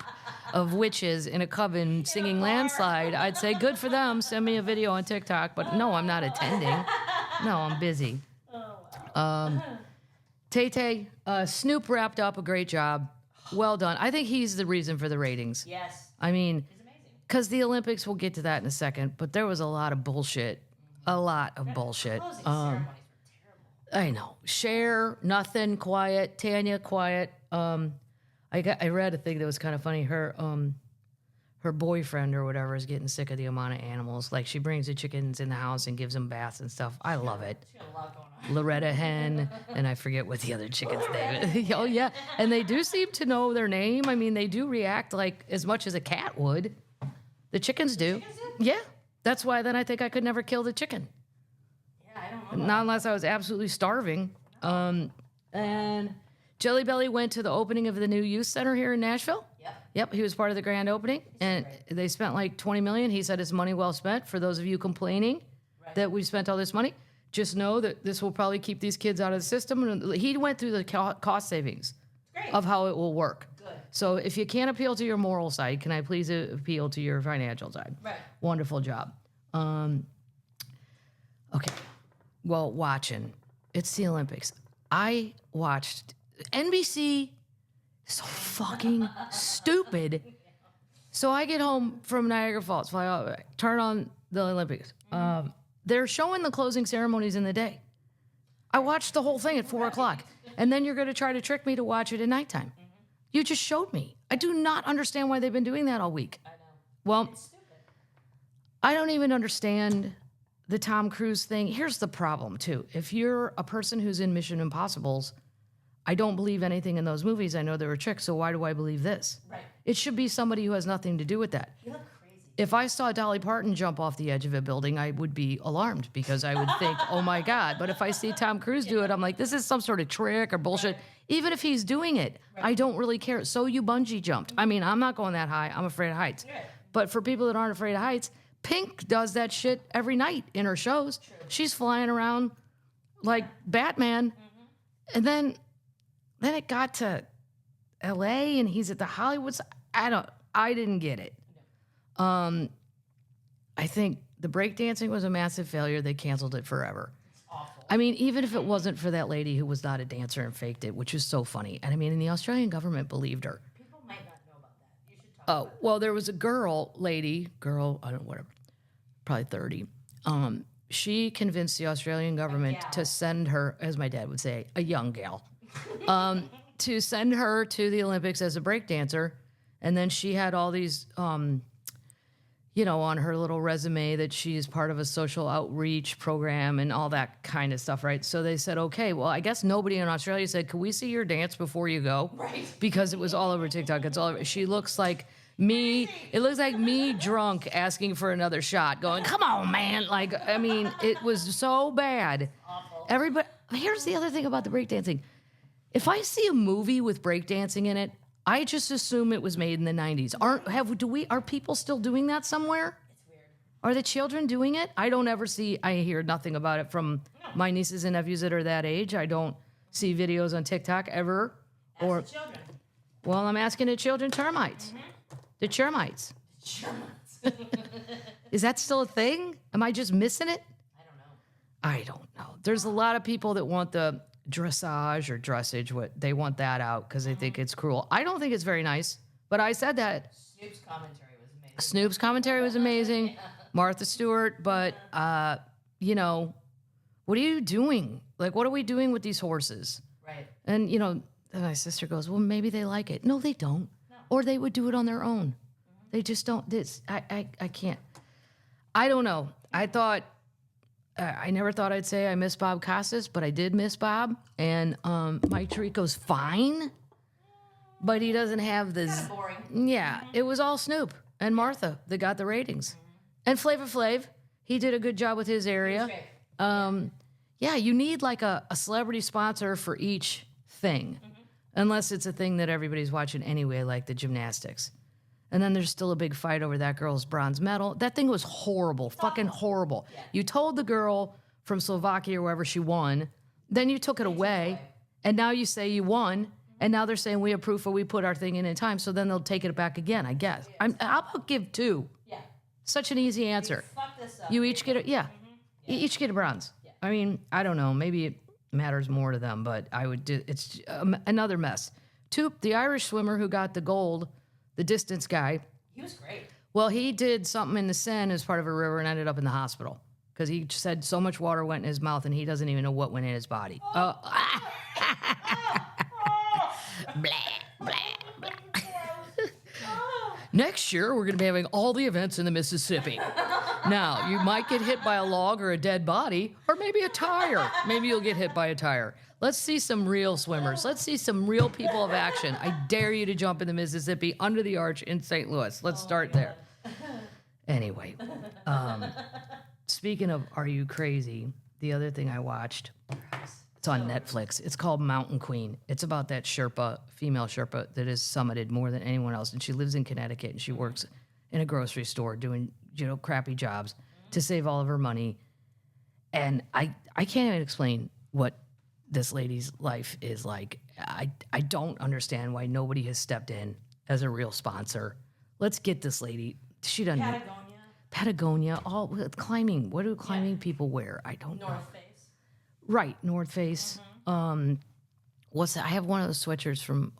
of witches in a coven singing Landslide. I'd say, good for them. Send me a video on TikTok. But no, I'm not attending. No, I'm busy. Tay-Tay, Snoop wrapped up a great job. Well done. I think he's the reason for the ratings. Yes. I mean, It's amazing. because the Olympics, we'll get to that in a second, but there was a lot of bullshit. A lot of bullshit. Closing ceremonies were terrible. I know. Cher, nothing, quiet. Tanya, quiet. I read a thing that was kind of funny. Her boyfriend or whatever is getting sick of the amount of animals. Like she brings the chickens in the house and gives them baths and stuff. I love it. She got a lot going on. Loretta Hen, and I forget what the other chicken's name is. Oh, yeah. And they do seem to know their name. I mean, they do react like as much as a cat would. The chickens do. Yeah. That's why then I think I could never kill the chicken. Yeah, I don't know. Not unless I was absolutely starving. And Jelly Belly went to the opening of the new youth center here in Nashville. Yep, he was part of the grand opening, and they spent like $20 million. He said it's money well spent. For those of you complaining that we spent all this money, just know that this will probably keep these kids out of the system. And he went through the cost savings of how it will work. Good. So if you can't appeal to your moral side, can I please appeal to your financial side? Right. Wonderful job. Okay. Well, watching. It's the Olympics. I watched NBC. So fucking stupid. So I get home from Niagara Falls, fly out, turn on the Olympics. They're showing the closing ceremonies in the day. I watched the whole thing at 4 o'clock. And then you're going to try to trick me to watch it at nighttime. You just showed me. I do not understand why they've been doing that all week. I know. Well, It's stupid. I don't even understand the Tom Cruise thing. Here's the problem, too. If you're a person who's in Mission Impossibles, I don't believe anything in those movies. I know there were tricks, so why do I believe this? Right. It should be somebody who has nothing to do with that. You look crazy. If I saw Dolly Parton jump off the edge of a building, I would be alarmed because I would think, oh my God. But if I see Tom Cruise do it, I'm like, this is some sort of trick or bullshit. Even if he's doing it, I don't really care. So you bungee jumped. I mean, I'm not going that high. I'm afraid of heights. Right. But for people that aren't afraid of heights, Pink does that shit every night in her shows. She's flying around like Batman. And then it got to L.A. and he's at the Hollywood. I didn't get it. I think the breakdancing was a massive failure. They canceled it forever. It's awful. I mean, even if it wasn't for that lady who was not a dancer and faked it, which is so funny. And I mean, the Australian government believed her. People might not know about that. You should talk about it. Well, there was a girl, I don't know, whatever, probably 30. She convinced the Australian government to send her, as my dad would say, a young gal, to send her to the Olympics as a breakdancer. And then she had all these, on her little resume that she is part of a social outreach program and all that kind of stuff, right? So they said, okay, well, I guess nobody in Australia said, can we see your dance before you go? Right. Because it was all over TikTok. It's all over. She looks like me. It looks like me drunk asking for another shot, going, come on, man. Like, I mean, it was so bad. Awful. Everybody, here's the other thing about the breakdancing. If I see a movie with breakdancing in it, I just assume it was made in the 90s. Are people still doing that somewhere? It's weird. Are the children doing it? I hear nothing about it from my nieces and nephews that are that age. I don't see videos on TikTok ever. Ask the children. Well, I'm asking the children termites. The termites. Is that still a thing? Am I just missing it? I don't know. There's a lot of people that want the dressage or dressage, they want that out because they think it's cruel. I don't think it's very nice, but I said that. Snoop's commentary was amazing. Yeah. Martha Stewart, but, what are you doing? Like, what are we doing with these horses? Right. And, my sister goes, well, maybe they like it. No, they don't. No. Or they would do it on their own. They just don't. I can't. I don't know. I never thought I'd say I miss Bob Costas, but I did miss Bob. And Mike Tirico's fine, but he doesn't have this. Kind of boring. Yeah, it was all Snoop and Martha that got the ratings. And Flavor Flav, he did a good job with his area. Yeah, you need like a celebrity sponsor for each thing, unless it's a thing that everybody's watching anyway, like the gymnastics. And then there's still a big fight over that girl's bronze medal. That thing was horrible, fucking horrible. Yeah. You told the girl from Slovakia or wherever she won, then you took it away, and now you say you won, and now they're saying we have proof or we put our thing in time, so then they'll take it back again, I guess. I'll give 2. Yeah. Such an easy answer. Fuck this up. You each get it, yeah. You each get a bronze. Yeah. I mean, I don't know, maybe it matters more to them, but it's another mess. Toop, the Irish swimmer who got the gold, the distance guy. He was great. Well, he did something in the Seine as part of a river and ended up in the hospital because he said so much water went in his mouth and he doesn't even know what went in his body. Blah, blah, blah. Next year, we're going to be having all the events in the Mississippi. Now, you might get hit by a log or a dead body or maybe a tire. Maybe you'll get hit by a tire. Let's see some real swimmers. Let's see some real people of action. I dare you to jump in the Mississippi under the arch in St. Louis. Let's start there. Anyway, speaking of Are You Crazy, the other thing I watched, it's on Netflix. It's called Mountain Queen. It's about that Sherpa, female Sherpa, that is summited more than anyone else. And she lives in Connecticut and she works in a grocery store doing, crappy jobs to save all of her money. And I can't even explain what this lady's life is like. I don't understand why nobody has stepped in as a real sponsor. Let's get this lady. She doesn't. Patagonia. All climbing. What do climbing people wear? I don't know. North Face. Right, North Face. What's that? I have one of those sweatshirts from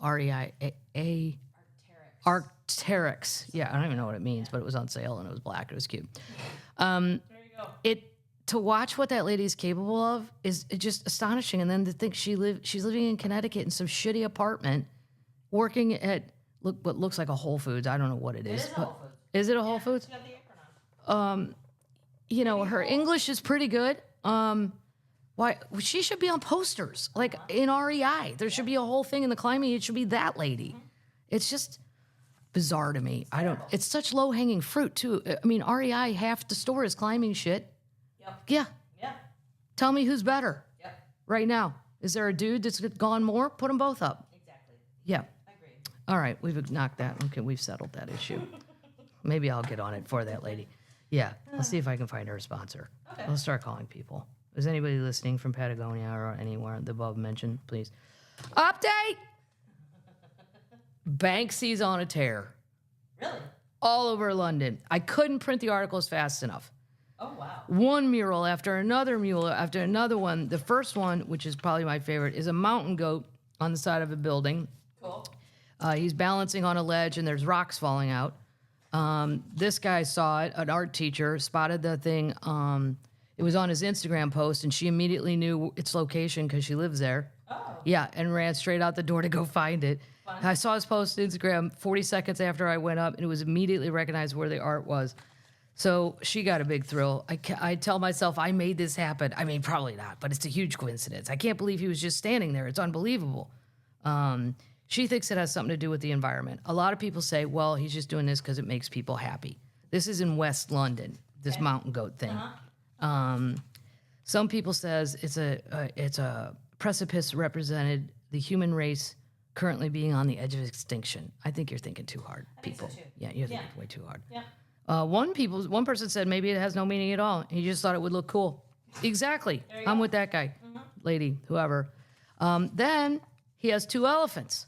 Arc'teryx. Yeah, I don't even know what it means, but it was on sale and it was black. It was cute. There you go. To watch what that lady's capable of is just astonishing. And then to think she's living in Connecticut in some shitty apartment, working at what looks like a Whole Foods. I don't know what it is. It is a Whole Foods. Is it a Whole Foods? She got the apron on. Her English is pretty good. Why she should be on posters like in REI. There should be a whole thing in the climbing. It should be that lady. It's just bizarre to me. It's such low hanging fruit too. I mean, REI, half the store is climbing shit. Yep. Yeah. Yeah. Tell me who's better. Yep. Right now. Is there a dude that's gone more? Put them both up. Exactly. Yeah. Agreed. All right. We've knocked that. Okay. We've settled that issue. Maybe I'll get on it for that lady. Yeah. I'll see if I can find her a sponsor. Okay. I'll start calling people. Is anybody listening from Patagonia or anywhere the above mentioned, please? Update! Banksy's on a tear. Really? All over London. I couldn't print the articles fast enough. Oh, wow. One mural after another mural after another one. The first one, which is probably my favorite, is a mountain goat on the side of a building. Cool. He's balancing on a ledge and there's rocks falling out. This guy saw it, an art teacher, spotted the thing. It was on his Instagram post and she immediately knew its location because she lives there. Oh. Yeah, and ran straight out the door to go find it. Fun. I saw his post on Instagram 40 seconds after I went up and it was immediately recognized where the art was. So she got a big thrill. I tell myself I made this happen. I mean, probably not, but it's a huge coincidence. I can't believe he was just standing there. It's unbelievable. She thinks it has something to do with the environment. A lot of people say, well, he's just doing this because it makes people happy. This is in West London, this mountain goat thing. Some people says it's a precipice represented the human race currently being on the edge of extinction. I think you're thinking too hard, people. So too. Yeah, you're thinking way too hard. Yeah. One person said maybe it has no meaning at all. He just thought it would look cool. Exactly. I'm with that guy, lady, whoever. Then he has 2 elephants.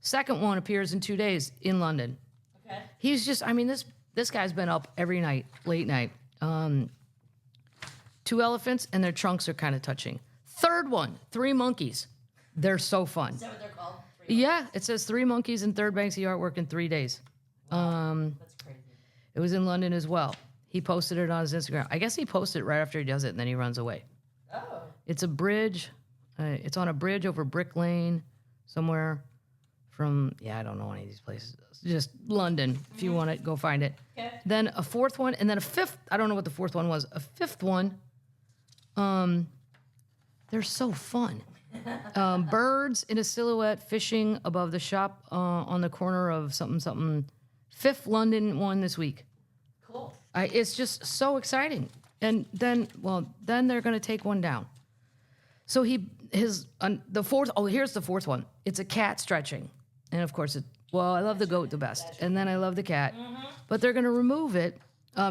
Second one appears in 2 days in London. Okay. He's just, I mean, this guy's been up every night, late night. 2 elephants and their trunks are kind of touching. Third one, 3 monkeys. They're so fun. Is that what they're called? Yeah, it says 3 monkeys and third Banksy artwork in 3 days. That's crazy. It was in London as well. He posted it on his Instagram. I guess he posted it right after he does it, and then he runs away. Oh. It's a bridge. It's on a bridge over Brick Lane somewhere from, I don't know any of these places. Just London, if you want to go find it. Okay. Then a 4th one, and then a 5th. I don't know what the 4th one was. A 5th one. They're so fun. Birds in a silhouette fishing above the shop on the corner of something. 5th London one this week. Cool. It's just so exciting. And then they're going to take one down. So the 4th, here's the 4th one. It's a cat stretching. And of course, I love the goat the best. And then I love the cat. But they're going to remove it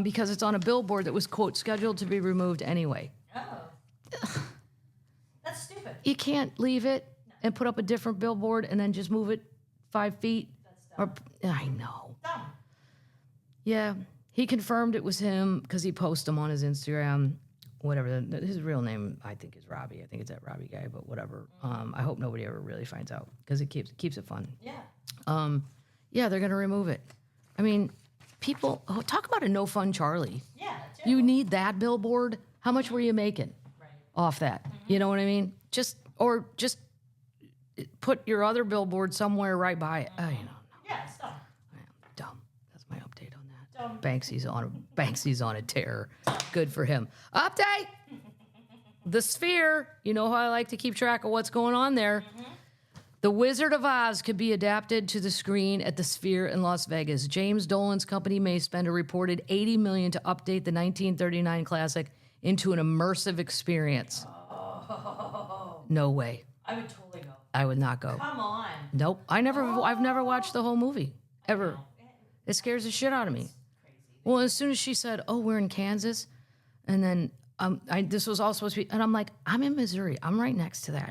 because it's on a billboard that was, quote, scheduled to be removed anyway. Oh. That's stupid. You can't leave it and put up a different billboard and then just move it 5 feet. That's dumb. I know. Dumb. Yeah. He confirmed it was him because he posted them on his Instagram. Whatever. His real name, I think, is Robbie. I think it's that Robbie guy, but whatever. I hope nobody ever really finds out because it keeps it fun. Yeah. Yeah, they're going to remove it. I mean, people, talk about a no fun Charlie. Yeah. Too. You need that billboard. How much were you making off that? You know what I mean? Just put your other billboard somewhere right by it. Yeah, it's dumb. Dumb. That's my update on that. Dumb. Banksy's on a tear. Good for him. Update. The Sphere. You know how I like to keep track of what's going on there. The Wizard of Oz could be adapted to the screen at the Sphere in Las Vegas. James Dolan's company may spend a reported $80 million to update the 1939 classic into an immersive experience. Oh. No way. I would totally go. I would not go. Come on. Nope. I've never watched the whole movie ever. It scares the shit out of me. Crazy. Well, as soon as she said, "Oh, we're in Kansas," and then this was all supposed to be, and I'm like, I'm in Missouri. I'm right next to that.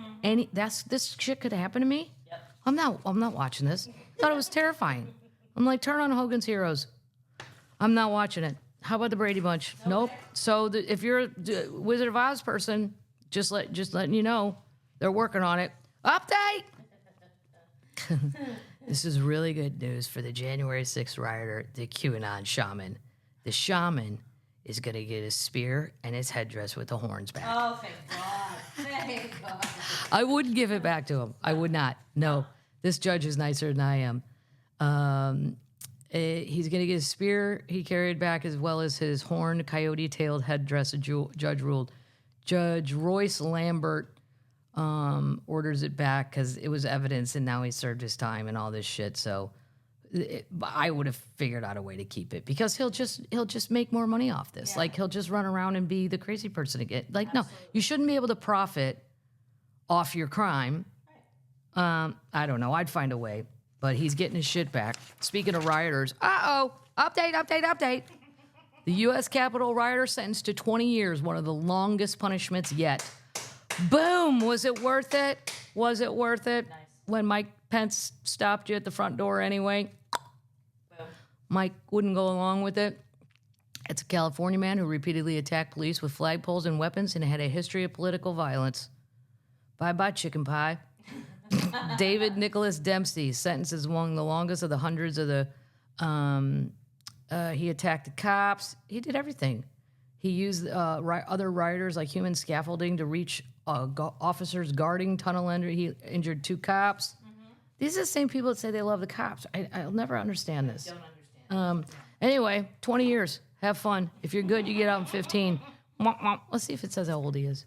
This shit could happen to me. Yep. I'm not watching this. Thought it was terrifying. I'm like, turn on Hogan's Heroes. I'm not watching it. How about the Brady Bunch? Nope. So if you're a Wizard of Oz person, just letting you know, they're working on it. Update. This is really good news for the January 6th rioter, the QAnon Shaman. The shaman is going to get his spear and his headdress with the horns back. Oh, thank God. Thank God. I wouldn't give it back to him. I would not. No. This judge is nicer than I am. He's going to get his spear he carried back as well as his horned, coyote-tailed headdress, a judge ruled. Judge Royce Lambert orders it back because it was evidence and now he served his time and all this shit. So I would have figured out a way to keep it because he'll just make more money off this. Yeah. Like he'll just run around and be the crazy person again. Like, no, you shouldn't be able to profit off your crime. I don't know. I'd find a way, but he's getting his shit back. Speaking of rioters, update. The U.S. Capitol rioter sentenced to 20 years, one of the longest punishments yet. Boom! Was it worth it? Was it worth it? Nice. When Mike Pence stopped you at the front door anyway? Boom. Mike wouldn't go along with it. It's a California man who repeatedly attacked police with flagpoles and weapons and had a history of political violence. Bye-bye, chicken pie. David Nicholas Dempsey, sentence is among the longest of the hundreds of the... he attacked the cops. He did everything. He used other rioters like human scaffolding to reach officers guarding tunnel under. He injured 2 cops. Mm-hmm. These are the same people that say they love the cops. I'll never understand this. Don't understand. Anyway, 20 years. Have fun. If you're good, you get out in 15. Let's see if it says how old he is.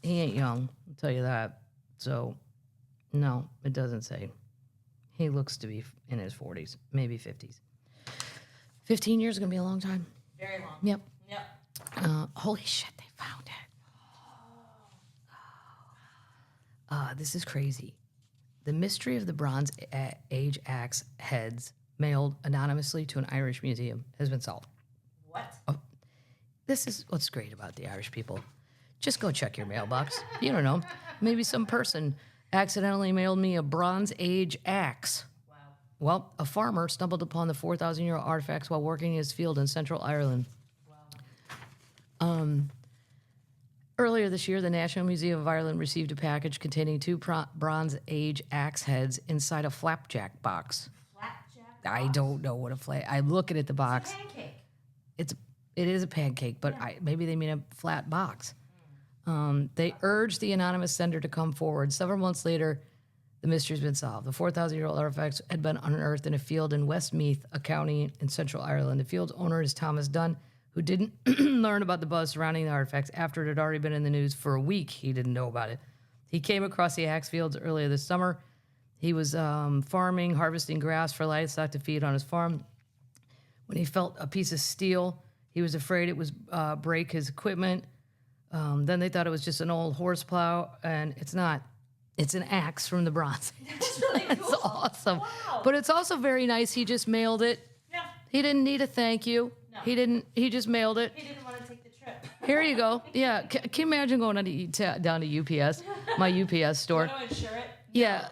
He ain't young, I'll tell you that. So, no, it doesn't say. He looks to be in his 40s, maybe 50s. 15 years is going to be a long time. Very long. Yep. Yep. Holy shit, they found it. This is crazy. The mystery of the Bronze Age axe heads mailed anonymously to an Irish museum has been solved. What? This is what's great about the Irish people. Just go check your mailbox. You don't know. Maybe some person accidentally mailed me a Bronze Age axe. Wow. Well, a farmer stumbled upon the 4,000-year-old artifacts while working in his field in central Ireland. Wow. Earlier this year, the National Museum of Ireland received a package containing 2 Bronze Age axe heads inside a flapjack box. Flapjack? I don't know what a I'm looking at the box. It's a pancake. It is a pancake, but maybe they mean a flat box. They urged the anonymous sender to come forward. Several months later, the mystery's been solved. The 4,000-year-old artifacts had been unearthed in a field in Westmeath, a county in central Ireland. The field's owner is Thomas Dunn, who didn't learn about the buzz surrounding the artifacts after it had already been in the news for a week. He didn't know about it. He came across the axe fields earlier this summer. He was farming, harvesting grass for livestock to feed on his farm. When he felt a piece of steel, he was afraid it was break his equipment. Then they thought it was just an old horse plow, and it's not. It's an axe from the Bronze Age. That's really cool. It's awesome. Wow. But it's also very nice. He just mailed it. Yeah. He didn't need a thank you. No. He just mailed it. He didn't want to take the trip. Here you go. Yeah. Can you imagine going down to UPS, my UPS store? Want to insure it? Yeah.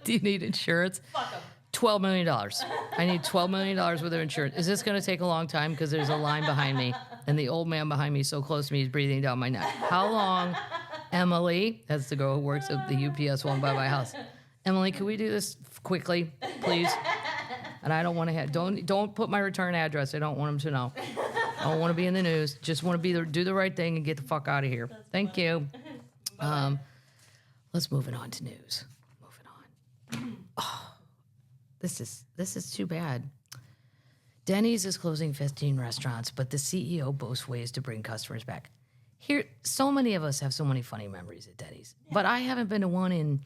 Do you need insurance? Fuck them. $12 million. I need $12 million worth of insurance. Is this going to take a long time? Because there's a line behind me, and the old man behind me is so close to me, he's breathing down my neck. How long, Emily? That's the girl who works at the UPS one by my house. Emily, can we do this quickly, please? And I don't want to don't put my return address. I don't want them to know. I don't want to be in the news. Just want to be there, do the right thing, and get the fuck out of here. Thank you. Let's move it on to news. Moving on. Oh. This is too bad. Denny's is closing 15 restaurants, but the CEO boasts ways to bring customers back. Here, so many of us have so many funny memories at Denny's, but I haven't been to one in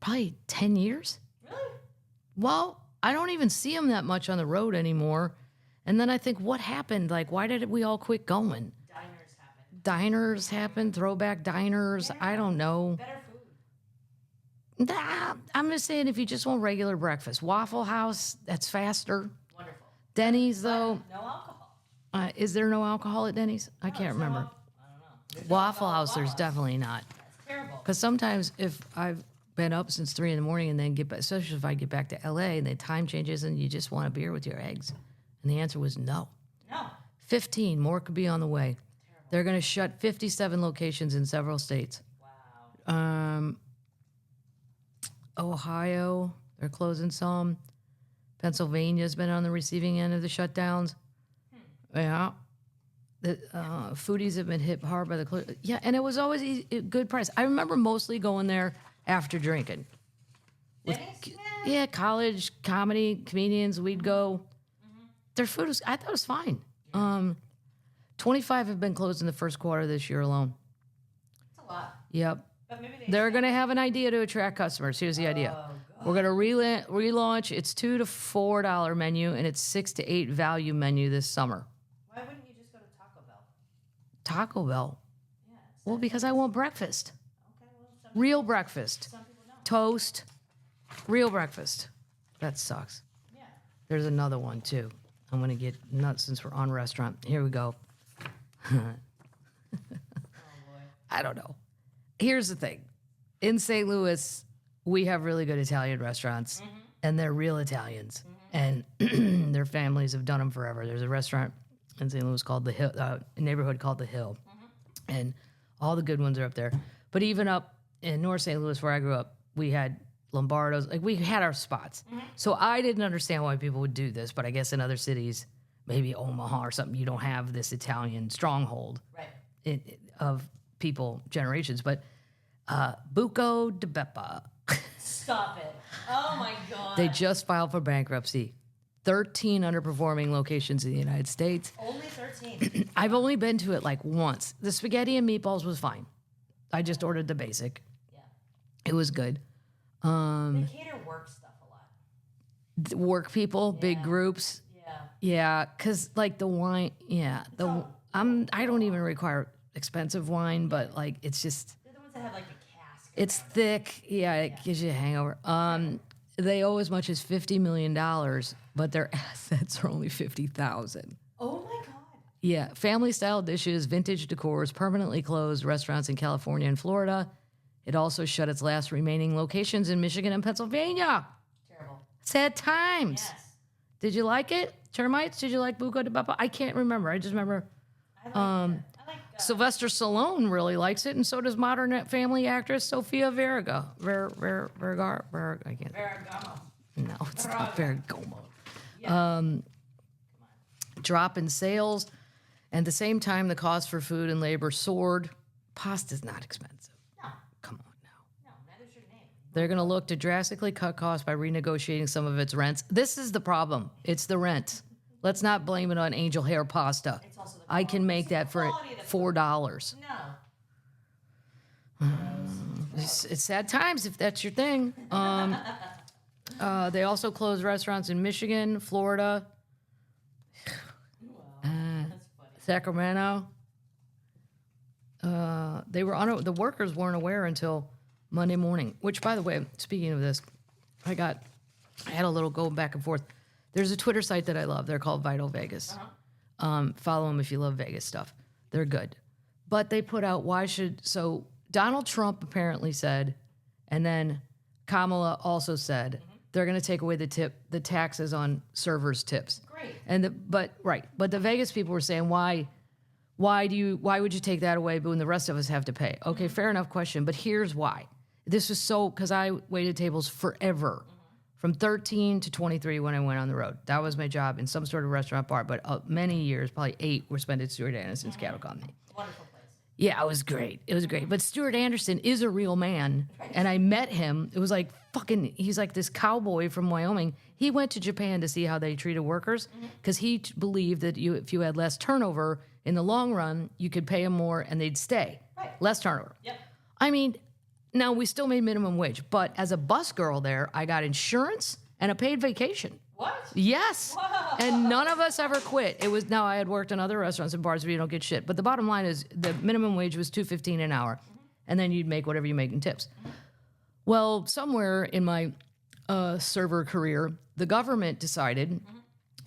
probably 10 years. Really? Well, I don't even see them that much on the road anymore. And then I think, what happened? Like, why did we all quit going? Diners happened, throwback diners. Yeah. I don't know. Better food. Nah, I'm just saying if you just want regular breakfast. Waffle House, that's faster. Wonderful. Denny's, though. No alcohol. Is there no alcohol at Denny's? I can't remember. I don't know. Waffle House, there's definitely not. That's terrible. Because sometimes if I've been up since 3 a.m. and then get back, especially if I get back to LA and the time changes and you just want a beer with your eggs. And the answer was no. No. 15, more could be on the way. Terrible. They're going to shut 57 locations in several states. Wow. Ohio, they're closing some. Pennsylvania's been on the receiving end of the shutdowns. Yeah. The foodies have been hit hard by the yeah, and it was always a good price. I remember mostly going there after drinking. Yeah, college comedy comedians, we'd go. Mm-hmm. Their food was, I thought it was fine. Yeah. 25 have been closed in the first quarter this year alone. That's a lot. Yep. But maybe they're going to have an idea to attract customers. Here's the idea. God. We're going to relaunch its $2 to $4 menu and its $6 to $8 value menu this summer. Why wouldn't you just go to Taco Bell? Taco Bell? Yeah. Well, because I want breakfast. Okay, well, Real breakfast. some people don't. Toast. Real breakfast. That sucks. Yeah. There's another one too. I'm gonna get nuts since we're on restaurant. Here we go. Oh boy. I don't know. Here's the thing. In St. Louis, we have really good Italian restaurants, and they're real Italians, and their families have done them forever. There's a restaurant in St. Louis called the Hill, a neighborhood called the Hill, and all the good ones are up there. But even up in North St. Louis, where I grew up, we had Lombardo's. Like, we had our spots. So I didn't understand why people would do this, but I guess in other cities, maybe Omaha or something, you don't have this Italian stronghold of people, generations. But Buco di Beppa, Stop it. Oh my God. they just filed for bankruptcy. 13 underperforming locations in the United States. Only 13. I've only been to it like once. The spaghetti and meatballs was fine. I just ordered the basic. Yeah. It was good. They cater work stuff a lot. Work people, big groups. Yeah. Yeah, because like the wine, I don't even require expensive wine, but like it's just, They're the ones that have like the cask. it's thick. Yeah, it gives you a hangover. They owe as much as $50 million, but their assets are only $50,000. Oh my God. Yeah, family style dishes, vintage decors, permanently closed restaurants in California and Florida. It also shut its last remaining locations in Michigan and Pennsylvania. Terrible. Sad times. Yes. Did you like it? Termites? Did you like Buco de Beppa? I can't remember. I just remember I like I like Sylvester Stallone really likes it, and so does modern family actress Sofia Vergara. Vergara. I can't. Ferragamo. No, it's not Ferragamo. Yeah. Drop in sales. And at the same time, the cost for food and labor soared. Pasta's not expensive. No. Come on now. No, neither's your name. They're going to look to drastically cut costs by renegotiating some of its rents. This is the problem. It's the rent. Let's not blame it on angel hair pasta. It's also the I can quality. make It's the that for quality of the food. $4. No. It's sad times if that's your thing. They also closed restaurants in Michigan, Florida, That's funny. Sacramento. The workers weren't aware until Monday morning. Which, by the way, speaking of this, I had a little go back and forth. There's a Twitter site that I love. They're called Vital Vegas. Follow them if you love Vegas stuff. They're good. But they put out so Donald Trump apparently said, and then Kamala also said, they're going to take away the taxes on servers' tips. Great. But the Vegas people were saying, why would you take that away when the rest of us have to pay? Okay, fair enough question, but here's why. This was because I waited tables forever, from 13 to 23 when I went on the road. That was my job in some sort of restaurant bar, but many years, probably 8, were spent at Stuart Anderson's Cattle Company. Wonderful place. Yeah, it was great. It was great. But Stuart Anderson is a real man, and I met him. It was like he's like this cowboy from Wyoming. He went to Japan to see how they treated workers because he believed that if you had less turnover, in the long run, you could pay them more and they'd stay. Right. Less turnover. Yep. I mean, now we still made minimum wage, but as a bus girl there, I got insurance and a paid vacation. What? Yes. Whoa. And none of us ever quit. Now I had worked in other restaurants and bars where you don't get shit. But the bottom line is the minimum wage was $2.15 an hour. And then you'd make whatever you make in tips. Well, somewhere in my server career, the government decided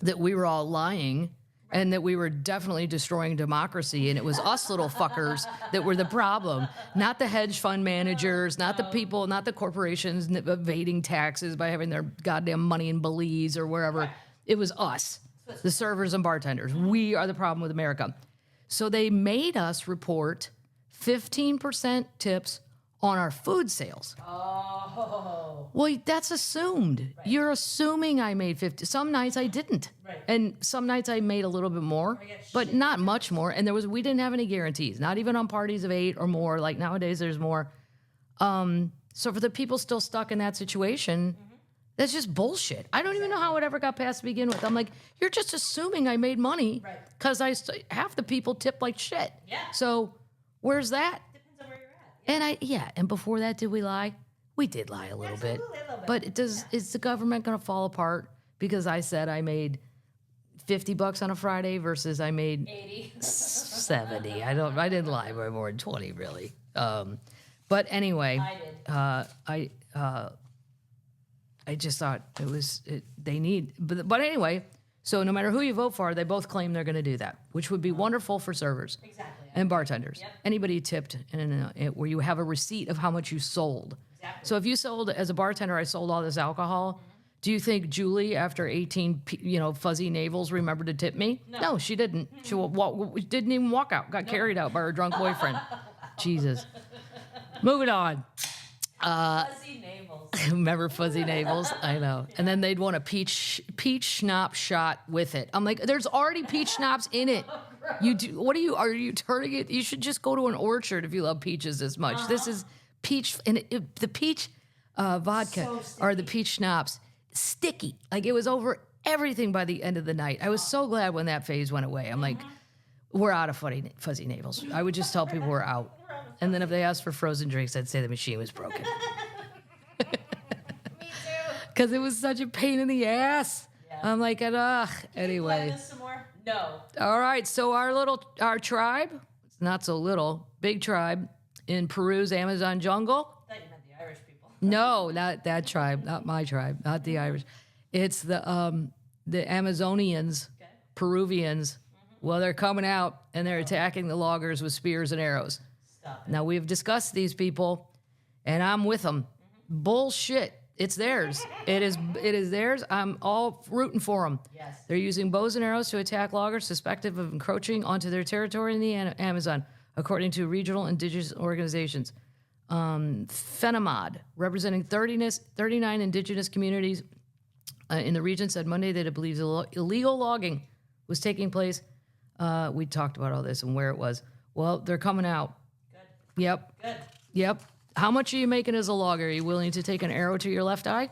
that we were all lying and that we were definitely destroying democracy, and it was us little fuckers that were the problem, not the hedge fund managers, not the people, not the corporations evading taxes by having their goddamn money in Belize or wherever. Right. It was us, the servers and bartenders. We are the problem with America. So they made us report 15% tips on our food sales. Oh. Well, that's assumed. Right. You're assuming I made 50. Some nights I didn't. Right. And some nights I made a little bit more, but not much more. And we didn't have any guarantees, not even on parties of 8 or more. Like nowadays there's more. So for the people still stuck in that situation, that's just bullshit. I don't even know how it ever got passed to begin with. I'm like, you're just assuming I made money because half the people tip like shit. Yeah. So where's that? Depends on where you're at. And and before that, did we lie? We did lie a little bit. Absolutely, a little bit. But is the government going to fall apart because I said I made $50 on a Friday versus I made 80. 70? I didn't lie by more than 20 really. But anyway, I did. I just thought they need, but anyway, so no matter who you vote for, they both claim they're going to do that, which would be wonderful for servers and bartenders. Yep. Anybody tipped where you have a receipt of how much you sold. Exactly. So if you sold, as a bartender, I sold all this alcohol. Do you think Julie, after 18, fuzzy navels, remembered to tip me? No, she didn't. She didn't even walk out. Got carried out by her drunk boyfriend. Jesus. Moving on. Fuzzy navels. Remember fuzzy navels? I know. And then they'd want a peach schnapps shot with it. I'm like, there's already peach schnapps in it. You do. What are you turning it? You should just go to an orchard if you love peaches this much. This is peach, and the peach vodka or the peach schnapps, sticky. Like it was over everything by the end of the night. I was so glad when that phase went away. I'm like, we're out of fuzzy navels. I would just tell people we're out. And then if they asked for frozen drinks, I'd say the machine was broken. Me too. Because it was such a pain in the ass. Yeah. I'm like, anyway. Play this some more? No. All right, so our tribe, it's not so little, big tribe in Peru's Amazon jungle. I thought you meant the Irish people. No, not that tribe, not my tribe, not the Irish. It's the Amazonians, Peruvians. Well, they're coming out and they're attacking the loggers with spears and arrows. Stop it. Now, we've discussed these people, and I'm with them. Bullshit. It's theirs. It is theirs. I'm all rooting for them. Yes. They're using bows and arrows to attack loggers suspected of encroaching onto their territory in the Amazon, according to regional indigenous organizations. FENAMOD, representing 39 indigenous communities in the region, said Monday that it believes illegal logging was taking place. We talked about all this and where it was. Well, they're coming out. Good. Yep. Good. Yep. How much are you making as a logger? Are you willing to take an arrow to your left eye?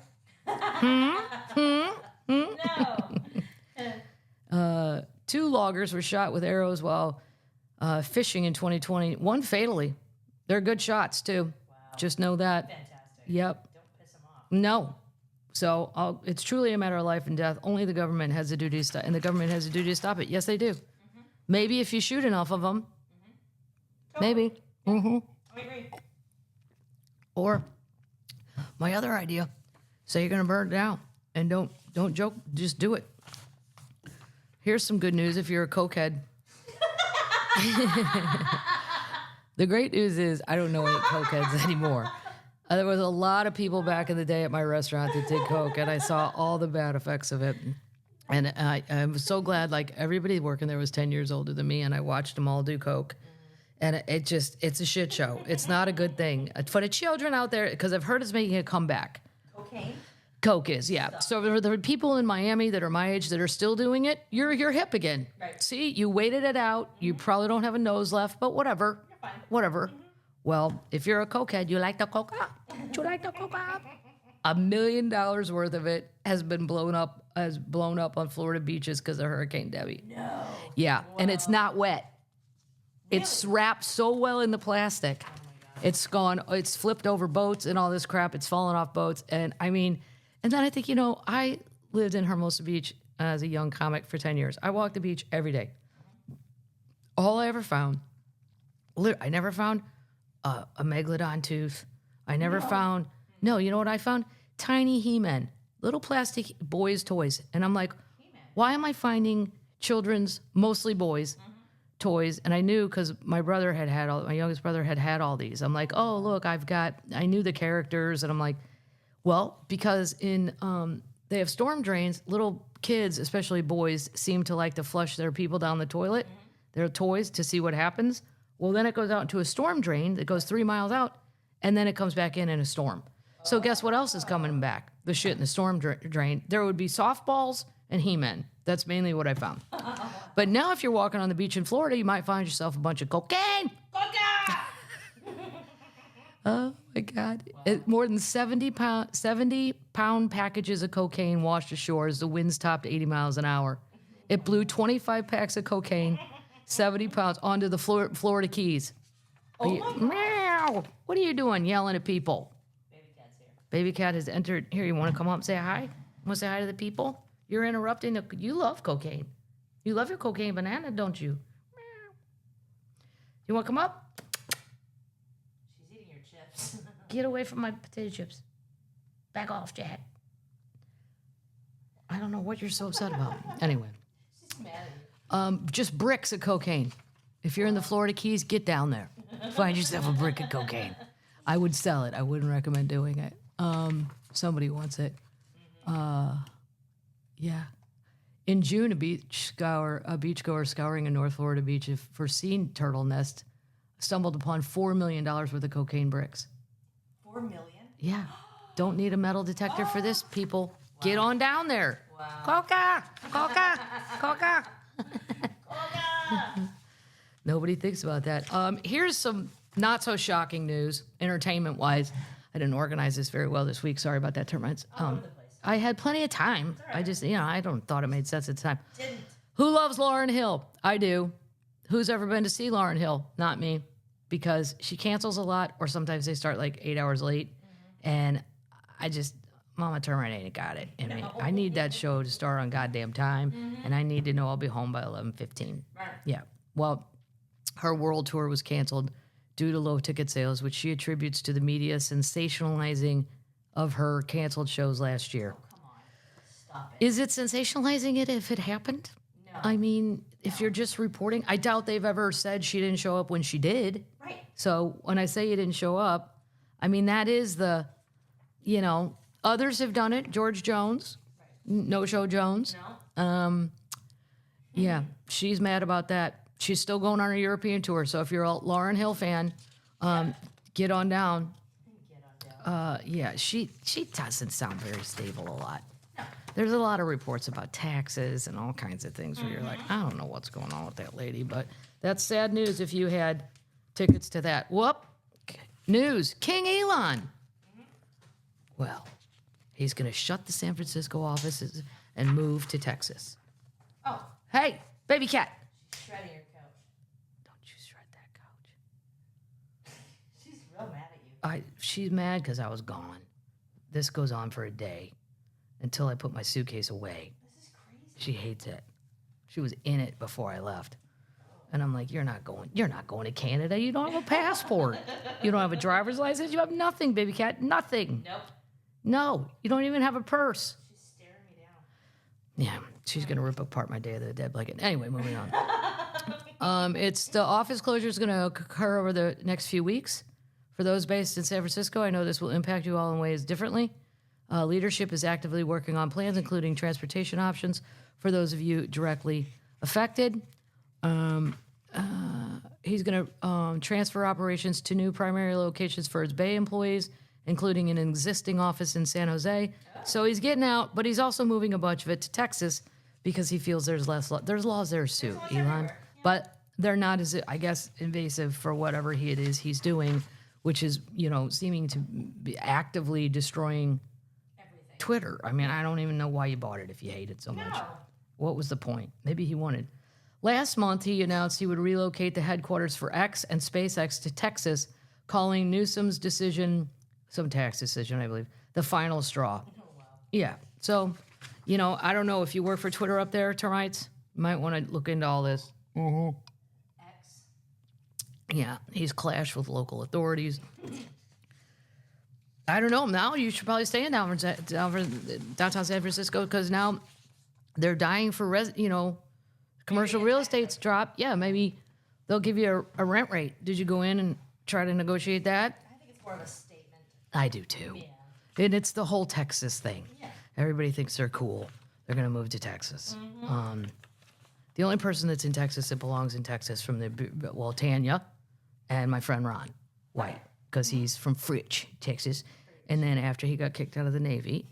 No. 2 loggers were shot with arrows while fishing in 2020. One fatally. They're good shots, too. Wow. Just know that. Fantastic. Yep. Don't piss them off. No. So it's truly a matter of life and death. Only the government has the duty to stop, and the government has the duty to stop it. Yes, they do. Maybe if you shoot enough of them. Totally. Maybe. I agree. Or my other idea, say you're going to burn it down and don't joke, just do it. Here's some good news if you're a cokehead. The great news is I don't know any cokeheads anymore. There was a lot of people back in the day at my restaurant that did coke, and I saw all the bad effects of it. And I was so glad, like, everybody working there was 10 years older than me, and I watched them all do coke. And it's a shit show. It's not a good thing. For the children out there, because I've heard it's making a comeback. Cocaine? Coke is, yeah. So there are people in Miami that are my age that are still doing it. You're hip again. Right. See, you waited it out. You probably don't have a nose left, but whatever. You're fine. Whatever. Well, if you're a cokehead, you like the coca. You like the coca. $1 million worth of it has blown up on Florida beaches because of Hurricane Debbie. No. Yeah, and it's not wet. It's wrapped so well in the plastic. It's flipped over boats and all this crap. It's fallen off boats. And I mean, and then I think, I lived in Hermosa Beach as a young comic for 10 years. I walked the beach every day. All I ever found, I never found a megalodon tooth. I never found, you know what I found? Tiny He-Men, little plastic boys' toys. And I'm like, why am I finding children's, mostly boys, toys? And I knew because my youngest brother had all these. I'm like, oh, look, I knew the characters. And I'm like, well, because they have storm drains, little kids, especially boys, seem to like to flush their people down the toilet, their toys, to see what happens. Well, then it goes out into a storm drain that goes 3 miles out, and then it comes back in a storm. So guess what else is coming back? The shit in the storm drain. There would be softballs and He-Men. That's mainly what I found. But now if you're walking on the beach in Florida, you might find yourself a bunch of cocaine. Coca! Oh, my God. More than 70-pound packages of cocaine washed ashore as the winds topped 80 miles an hour. It blew 25 packs of cocaine, 70 pounds, onto the Florida Keys. Meow. What are you doing yelling at people? Baby cat's here. Baby cat has entered. Here, you want to come up and say hi? You want to say hi to the people? You're interrupting. You love cocaine. You love your cocaine banana, don't you? Meow. You want to come up? She's eating your chips. Get away from my potato chips. Back off, Jack. I don't know what you're so upset about. Anyway. She's mad at you. Just bricks of cocaine. If you're in the Florida Keys, get down there. Find yourself a brick of cocaine. I would sell it. I wouldn't recommend doing it. Somebody wants it. Yeah. In June, a beachgoer scouring a North Florida beach for sea turtle nest stumbled upon $4 million worth of cocaine bricks. $4 million? Yeah. Don't need a metal detector for this, people. Wow. Get on down there. Wow. Coca. Coca. Nobody thinks about that. Here's some not so shocking news, entertainment-wise. I didn't organize this very well this week. Sorry about that, termites. All over the place. I had plenty of time. Right. I just, I don't thought it made sense at the time. Didn't. Who loves Lauryn Hill? I do. Who's ever been to see Lauryn Hill? Not me, because she cancels a lot, or sometimes they start like 8 hours late, and I just, Mama Termite ain't got it in me. I need that show to start on goddamn time, and I need to know I'll be home by 11:15. Right. Yeah. Well, her world tour was canceled due to low ticket sales, which she attributes to the media sensationalizing of her canceled shows last year. Oh, come on. Stop it. Is it sensationalizing it if it happened? No. I mean, if you're just reporting, I doubt they've ever said she didn't show up when she did. Right. So when I say you didn't show up, I mean, that is the, others have done it. George Jones, No-Show Jones. No. Yeah, she's mad about that. She's still going on her European tour. So if you're a Lauryn Hill fan, get on down. Yeah, she doesn't sound very stable a lot. No. There's a lot of reports about taxes and all kinds of things where you're like, I don't know what's going on with that lady, but that's sad news if you had tickets to that. Whoop. News. King Elon. Well, he's going to shut the San Francisco offices and move to Texas. Oh, Hey, baby cat. she's shredding your couch. Don't you shred that couch. She's real mad at you. She's mad because I was gone. This goes on for a day until I put my suitcase away. This is crazy. She hates it. She was in it before I left. And I'm like, you're not going to Canada. You don't have a passport. You don't have a driver's license. You have nothing, baby cat. Nothing. Nope. No, you don't even have a purse. She's staring me down. Yeah, she's going to rip apart my Day of the Dead blanket. Anyway, moving on. It's the office closure is going to occur over the next few weeks. For those based in San Francisco, I know this will impact you all in ways differently. Leadership is actively working on plans, including transportation options for those of you directly affected. He's going to transfer operations to new primary locations for his Bay employees, including an existing office in San Jose. So he's getting out, but he's also moving a bunch of it to Texas because he feels there's less there's laws there too, Elon. But they're not as, I guess, invasive for whatever it is he's doing, which is, seeming to be actively destroying Everything. Twitter. I mean, I don't even know why you bought it if you hate it so much. No. What was the point? Maybe he wanted. Last month, he announced he would relocate the headquarters for X and SpaceX to Texas, calling Newsom's decision, some tax decision, I believe, the final straw. Oh, wow. Yeah. So, I don't know if you work for Twitter up there, termites. You might want to look into all this. X. Yeah, he's clashed with local authorities. I don't know. Now you should probably stay in downtown San Francisco because now they're dying for commercial real estate's drop. Yeah, maybe they'll give you a rent rate. Did you go in and try to negotiate that? I think it's more of a statement. I do too. Yeah. And it's the whole Texas thing. Yeah. Everybody thinks they're cool. They're going to move to Texas. The only person that's in Texas that belongs in Texas Tanya and my friend Ron White, because he's from Fritch, Texas. And then after he got kicked out of the Navy,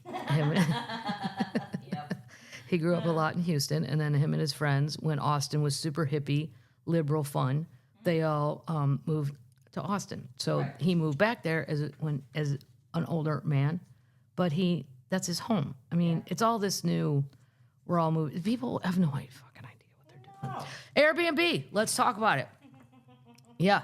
he grew up a lot in Houston. And then him and his friends, when Austin was super hippie, liberal, fun, they all moved to Austin. So he moved back there as an older man, but that's his home. I mean, it's all this new. We're all moving. People have no fucking idea what they're doing. Airbnb. Let's talk about it. Yeah,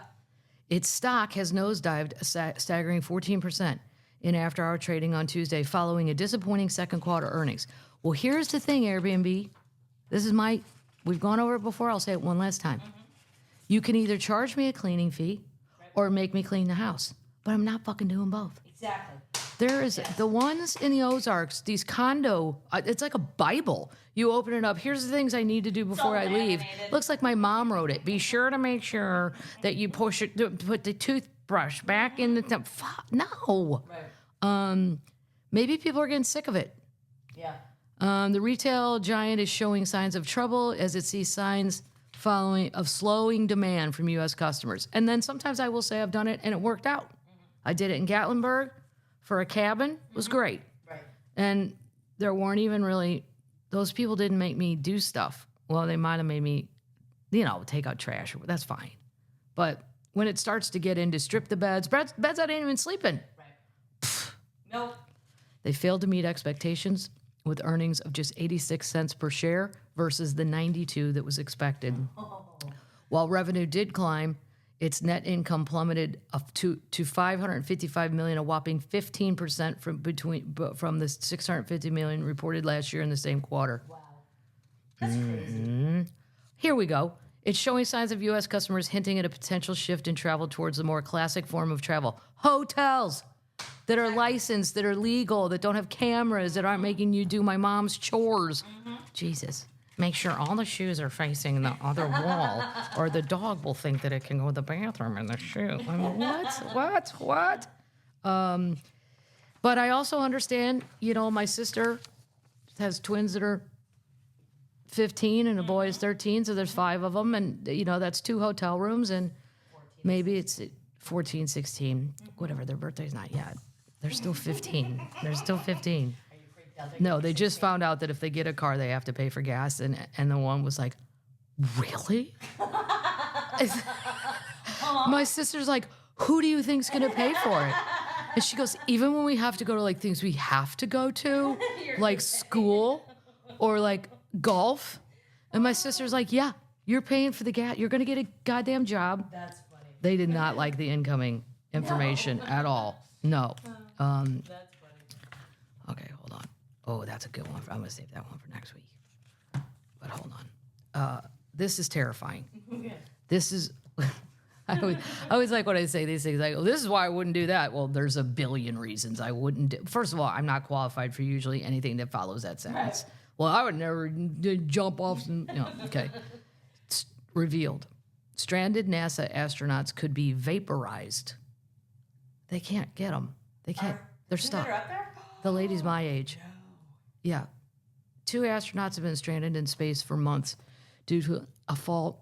its stock has nosedived a staggering 14% in after-hour trading on Tuesday, following a disappointing second quarter earnings. Well, here's the thing, Airbnb. We've gone over it before. I'll say it one last time. You can either charge me a cleaning fee or make me clean the house, but I'm not fucking doing both. Exactly. There is the ones in the Ozarks, these condo, it's like a Bible. You open it up. Here's the things I need to do before I leave. Looks like my mom wrote it. Be sure to make sure that you push it, put the toothbrush back in the, no. Right. Maybe people are getting sick of it. Yeah. The retail giant is showing signs of trouble as it sees signs following of slowing demand from U.S. customers. And then sometimes I will say I've done it and it worked out. I did it in Gatlinburg for a cabin. It was great. Right. And there weren't even really, those people didn't make me do stuff. Well, they might have made me, take out trash. That's fine. But when it starts to get into strip the beds I didn't even sleep in. Right. Nope. They failed to meet expectations with earnings of just 86 cents per share versus the 92 that was expected. Oh. While revenue did climb, its net income plummeted up to $555 million, a whopping 15% from the $650 million reported last year in the same quarter. Wow. That's crazy. Here we go. It's showing signs of U.S. customers hinting at a potential shift in travel towards the more classic form of travel. Hotels that are licensed, that are legal, that don't have cameras, that aren't making you do my mom's chores. Jesus. Make sure all the shoes are facing the other wall, or the dog will think that it can go to the bathroom in the shoe. I mean, what? But I also understand, my sister has twins that are 15 and a boy is 13, so there's 5 of them, and, that's 2 hotel rooms, and 14, maybe it's 14, 16, whatever, their birthday's not yet. They're still 15. They're still 15. No, they just found out that if they get a car, they have to pay for gas. And the one was like, really? My sister's like, who do you think's going to pay for it? And she goes, even when we have to go to things we have to go to, like school or like golf. And my sister's like, yeah, you're paying for the gas. You're going to get a goddamn job. That's funny. They did not like the incoming information at all. No. That's funny. Okay, hold on. Oh, that's a good one. I'm going to save that one for next week. But hold on. This is terrifying. This is... I always like when I say these things. I go, this is why I wouldn't do that. Well, there's a billion reasons I wouldn't do. First of all, I'm not qualified for usually anything that follows that sentence. Right. Well, I would never jump off and... okay. It's revealed. Stranded NASA astronauts could be vaporized. They can't get them. They can't. They're stuck. They're up there? The lady's my age. No. Yeah. 2 astronauts have been stranded in space for months due to a fault.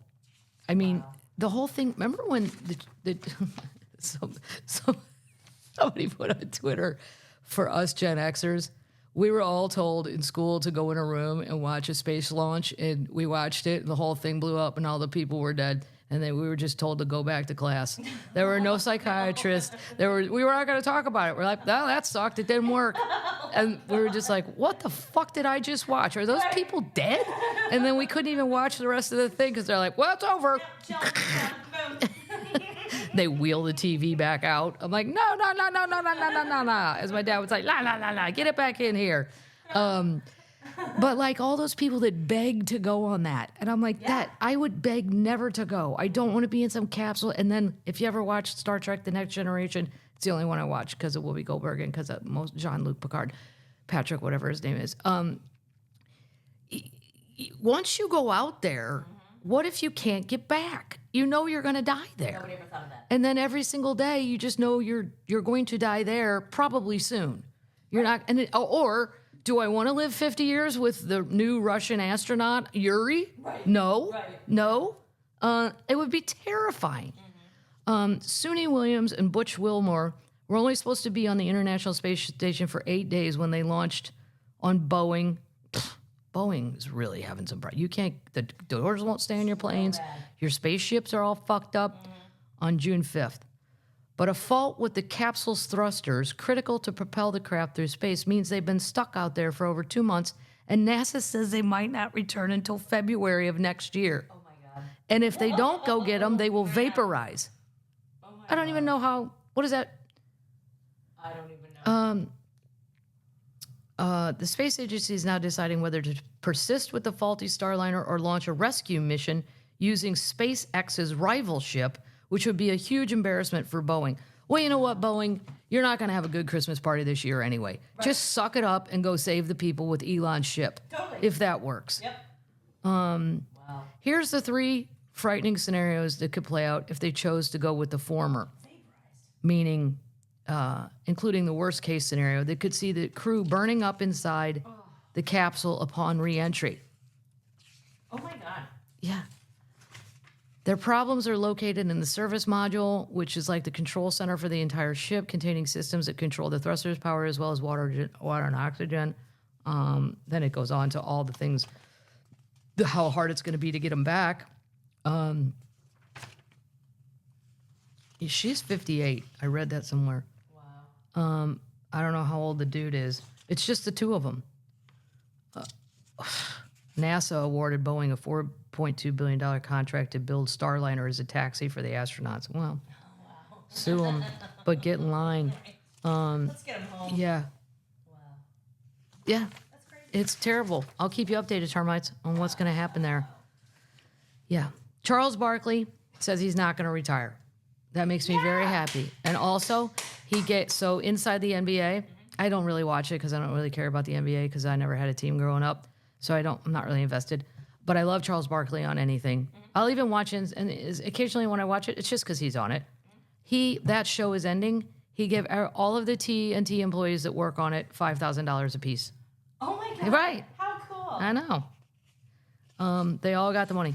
I mean, the whole thing, remember when somebody put on Twitter for us Gen Xers, we were all told in school to go in a room and watch a space launch, and we watched it, and the whole thing blew up, and all the people were dead. And then we were just told to go back to class. There were no psychiatrists. We were not going to talk about it. We're like, no, that sucked. It didn't work. And we were just like, what the fuck did I just watch? Are those people dead? And then we couldn't even watch the rest of the thing because they're like, well, it's over. They wheel the TV back out. I'm like, no. As my dad was like, la, get it back in here. But all those people that beg to go on that. And I'm like, that I would beg never to go. I don't want to be in some capsule. And then if you ever watch Star Trek The Next Generation, it's the only one I watch because of Whoopi Goldberg and because of Jean-Luc Picard, Patrick, whatever his name is. Once you go out there, what if you can't get back? You know you're going to die there. Nobody ever thought of that. And then every single day, you just know you're going to die there probably soon. You're not, or do I want to live 50 years with the new Russian astronaut, Yuri? Right. No. Right. No. It would be terrifying. Suni Williams and Butch Wilmore were only supposed to be on the International Space Station for 8 days when they launched on Boeing. Boeing is really having some problems. You can't, the doors won't stay on your planes. bad. Your spaceships are all fucked up on June 5th. But a fault with the capsule's thrusters, critical to propel the craft through space, means they've been stuck out there for over 2 months, and NASA says they might not return until February of next year. Oh my God. And if they don't go get them, they will vaporize. Oh my I don't even know how, what is that? I don't even know. The space agency is now deciding whether to persist with the faulty Starliner or launch a rescue mission using SpaceX's rival ship, which would be a huge embarrassment for Boeing. Well, you know what, Boeing? you're not going to have a good Christmas party this year anyway. Right. Just suck it up and go save the people with Elon's ship. Totally. If that works. Yep. Wow. Here's the 3 frightening scenarios that could play out if they chose to go with the former. Meaning, including the worst case scenario, they could see the crew burning up inside the capsule upon re-entry. Oh my God. Yeah. Their problems are located in the service module, which is like the control center for the entire ship, containing systems that control the thrusters power as well as water and oxygen. Then it goes on to all the things, how hard it's going to be to get them back. She's 58. I read that somewhere. Wow. I don't know how old the dude is. It's just the 2 of them. NASA awarded Boeing a $4.2 billion contract to build Starliner as a taxi for the astronauts. Well, sue them, but get in line. Let's get them home. Yeah. Wow. Yeah. That's crazy. It's terrible. I'll keep you updated, termites, on what's going to happen there. Yeah. Charles Barkley says he's not going to retire. That makes me very happy. And also, so inside the NBA, I don't really watch it because I don't really care about the NBA because I never had a team growing up. So I'm not really invested. But I love Charles Barkley on anything. I'll even watch it, and occasionally when I watch it, it's just because he's on it. That show is ending. He gave all of the TNT employees that work on it $5,000 a piece. Oh my God. Right. How cool. I know. They all got the money.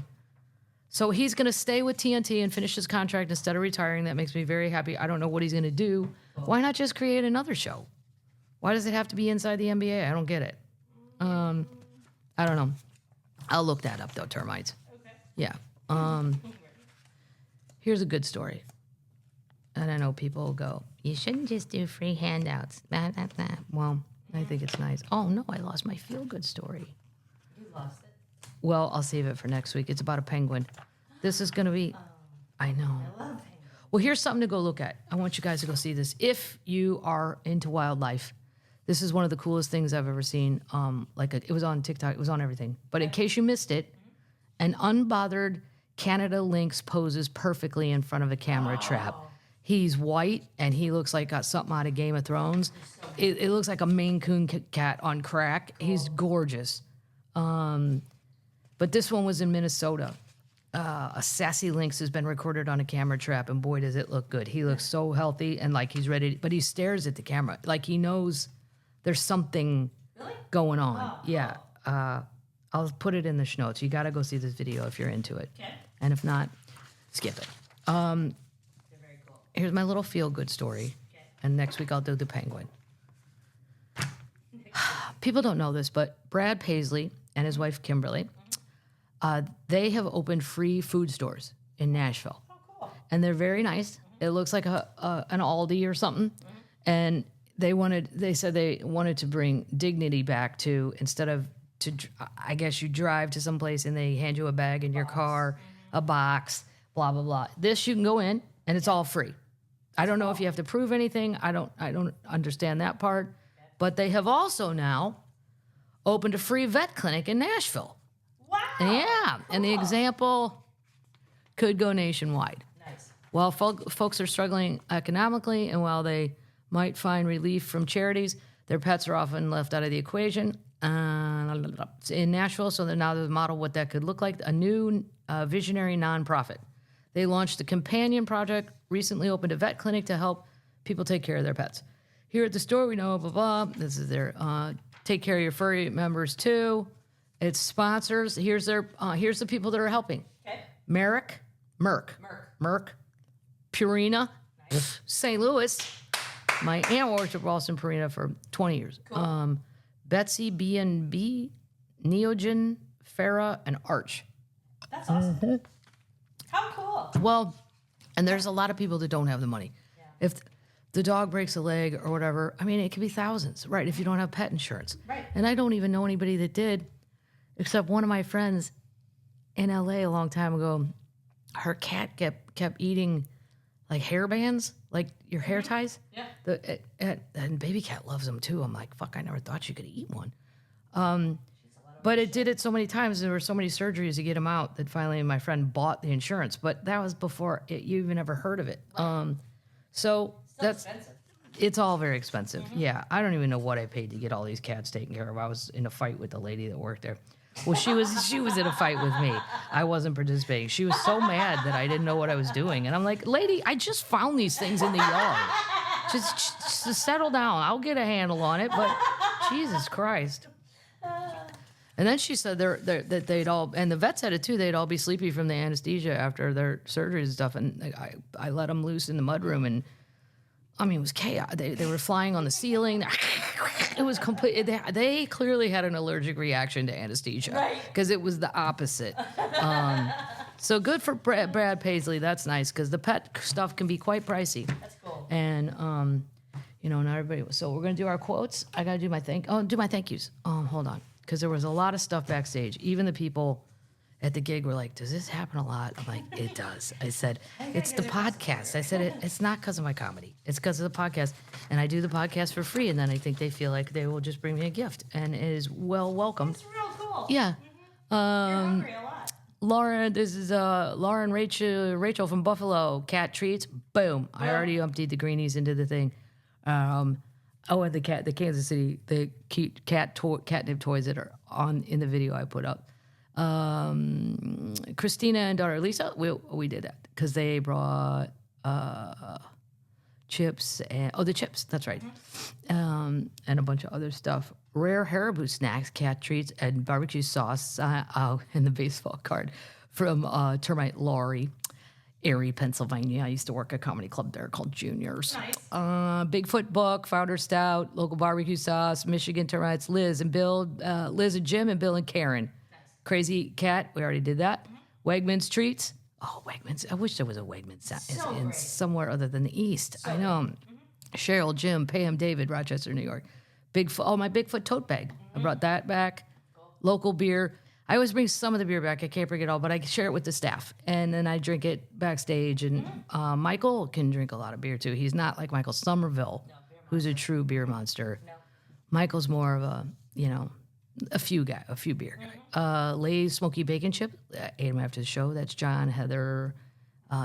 So he's going to stay with TNT and finish his contract instead of retiring. That makes me very happy. I don't know what he's going to do. Why not just create another show? Why does it have to be inside the NBA? I don't get it. I don't know. I'll look that up, though, termites. Okay. Yeah. Here's a good story. And I know people will go, you shouldn't just do free handouts. Well, I think it's nice. Oh, no, I lost my feel-good story. You lost it. Well, I'll save it for next week. It's about a penguin. This is going to be... I know. I love penguins. Well, here's something to go look at. I want you guys to go see this. If you are into wildlife, this is one of the coolest things I've ever seen. It was on TikTok. It was on everything. But in case you missed it, an unbothered Canada lynx poses perfectly in front of a camera trap. He's white, and he looks like got something out of Game of Thrones. It looks like a Maine Coon cat on crack. He's gorgeous. But this one was in Minnesota. A sassy lynx has been recorded on a camera trap, and boy, does it look good. He looks so healthy and like he's ready, but he stares at the camera like he knows there's something going on. Oh, yeah. I'll put it in the notes. You got to go see this video if you're into it. Okay. And if not, skip it. They're very cool. Here's my little feel-good story. Okay. And next week I'll do the penguin. People don't know this, but Brad Paisley and his wife Kimberly, they have opened free food stores in Nashville. Oh, cool. And they're very nice. It looks like an Aldi or something. And they said they wanted to bring dignity back to, instead of, I guess you drive to some place and they hand you a bag in your car, a box, blah, blah, blah. This, you can go in and it's all free. I don't know if you have to prove anything. I don't understand that part. But they have also now opened a free vet clinic in Nashville. Wow. Yeah. Cool. And the example could go nationwide. Nice. While folks are struggling economically and while they might find relief from charities, their pets are often left out of the equation. In Nashville, so they're now the model what that could look like, a new visionary nonprofit. They launched the Companion Project, recently opened a vet clinic to help people take care of their pets. Here at the store, we know, blah, blah, this is their take care of your furry members too. It's sponsors. Here's the people that are helping. Okay. Merck, Purina, nice. St. Louis. My aunt worked at Ralston Purina for 20 years. Cool. Betsy B&B, Neogen, Farah, and Arch. That's awesome. Mm-hmm. How cool. Well, and there's a lot of people that don't have the money. Yeah. If the dog breaks a leg or whatever, I mean, it could be thousands, right, if you don't have pet insurance. Right. And I don't even know anybody that did, except one of my friends in L.A. a long time ago. Her cat kept eating, like, hair bands, like your hair ties. Yeah. And baby cat loves them, too. I'm like, fuck, I never thought you could eat one. But it did it so many times. There were so many surgeries to get him out that finally my friend bought the insurance. But that was before you even ever heard of it. So that's expensive. It's all very expensive. Yeah, I don't even know what I paid to get all these cats taken care of. I was in a fight with the lady that worked there. Well, she was in a fight with me. I wasn't participating. She was so mad that I didn't know what I was doing, and I'm like, lady, I just found these things in the yard. Just settle down. I'll get a handle on it. But Jesus Christ. And then she said that they'd all, and the vet said it too, they'd all be sleepy from the anesthesia after their surgery and stuff. And I let them loose in the mudroom, and I mean, it was chaos. They were flying on the ceiling. It was complete. They clearly had an allergic reaction to anesthesia because it was the opposite. So good for Brad Paisley. That's nice because the pet stuff can be quite pricey. That's cool. And not everybody. So we're gonna do our quotes. I gotta do my thank yous. Hold on, because there was a lot of stuff backstage. Even the people at the gig were like, "Does this happen a lot?" I'm like, "It does." I said, "It's the podcast." I said, "It's not because of my comedy. It's because of the podcast." And I do the podcast for free, and then I think they feel like they will just bring me a gift, and it is well welcomed. It's real cool. Yeah. You're hungry a lot. Laura, this is Laura and Rachel from Buffalo. Cat treats. Boom. I already emptied the greenies into the thing. And the Kansas City, the cute catnip toys that are in the video I put up. Christina and daughter Lisa, we did that because they brought chips and the chips, that's right, and a bunch of other stuff. Rare Haribo snacks, cat treats, and barbecue sauce. And the baseball card from Termite Laurie, Erie, Pennsylvania. I used to work at a comedy club there called Juniors. Nice. Bigfoot book, founder stout, local barbecue sauce, Michigan termites, Liz and Jim and Bill and Karen. Crazy Cat, we already did that. Wegmans treats. Oh, Wegmans. I wish there was a Wegmans in somewhere other than the East. I know. Cheryl, Jim, Pam, David, Rochester, New York. My Bigfoot tote bag. I brought that back. Local beer. I always bring some of the beer back. I can't bring it all, but I share it with the staff. And then I drink it backstage. And Michael can drink a lot of beer, too. He's not like Michael Somerville, who's a true beer monster. No. Michael's more of a few beer guy. Lay's Smoky Bacon Chip. Ate him after the show. That's John, Heather,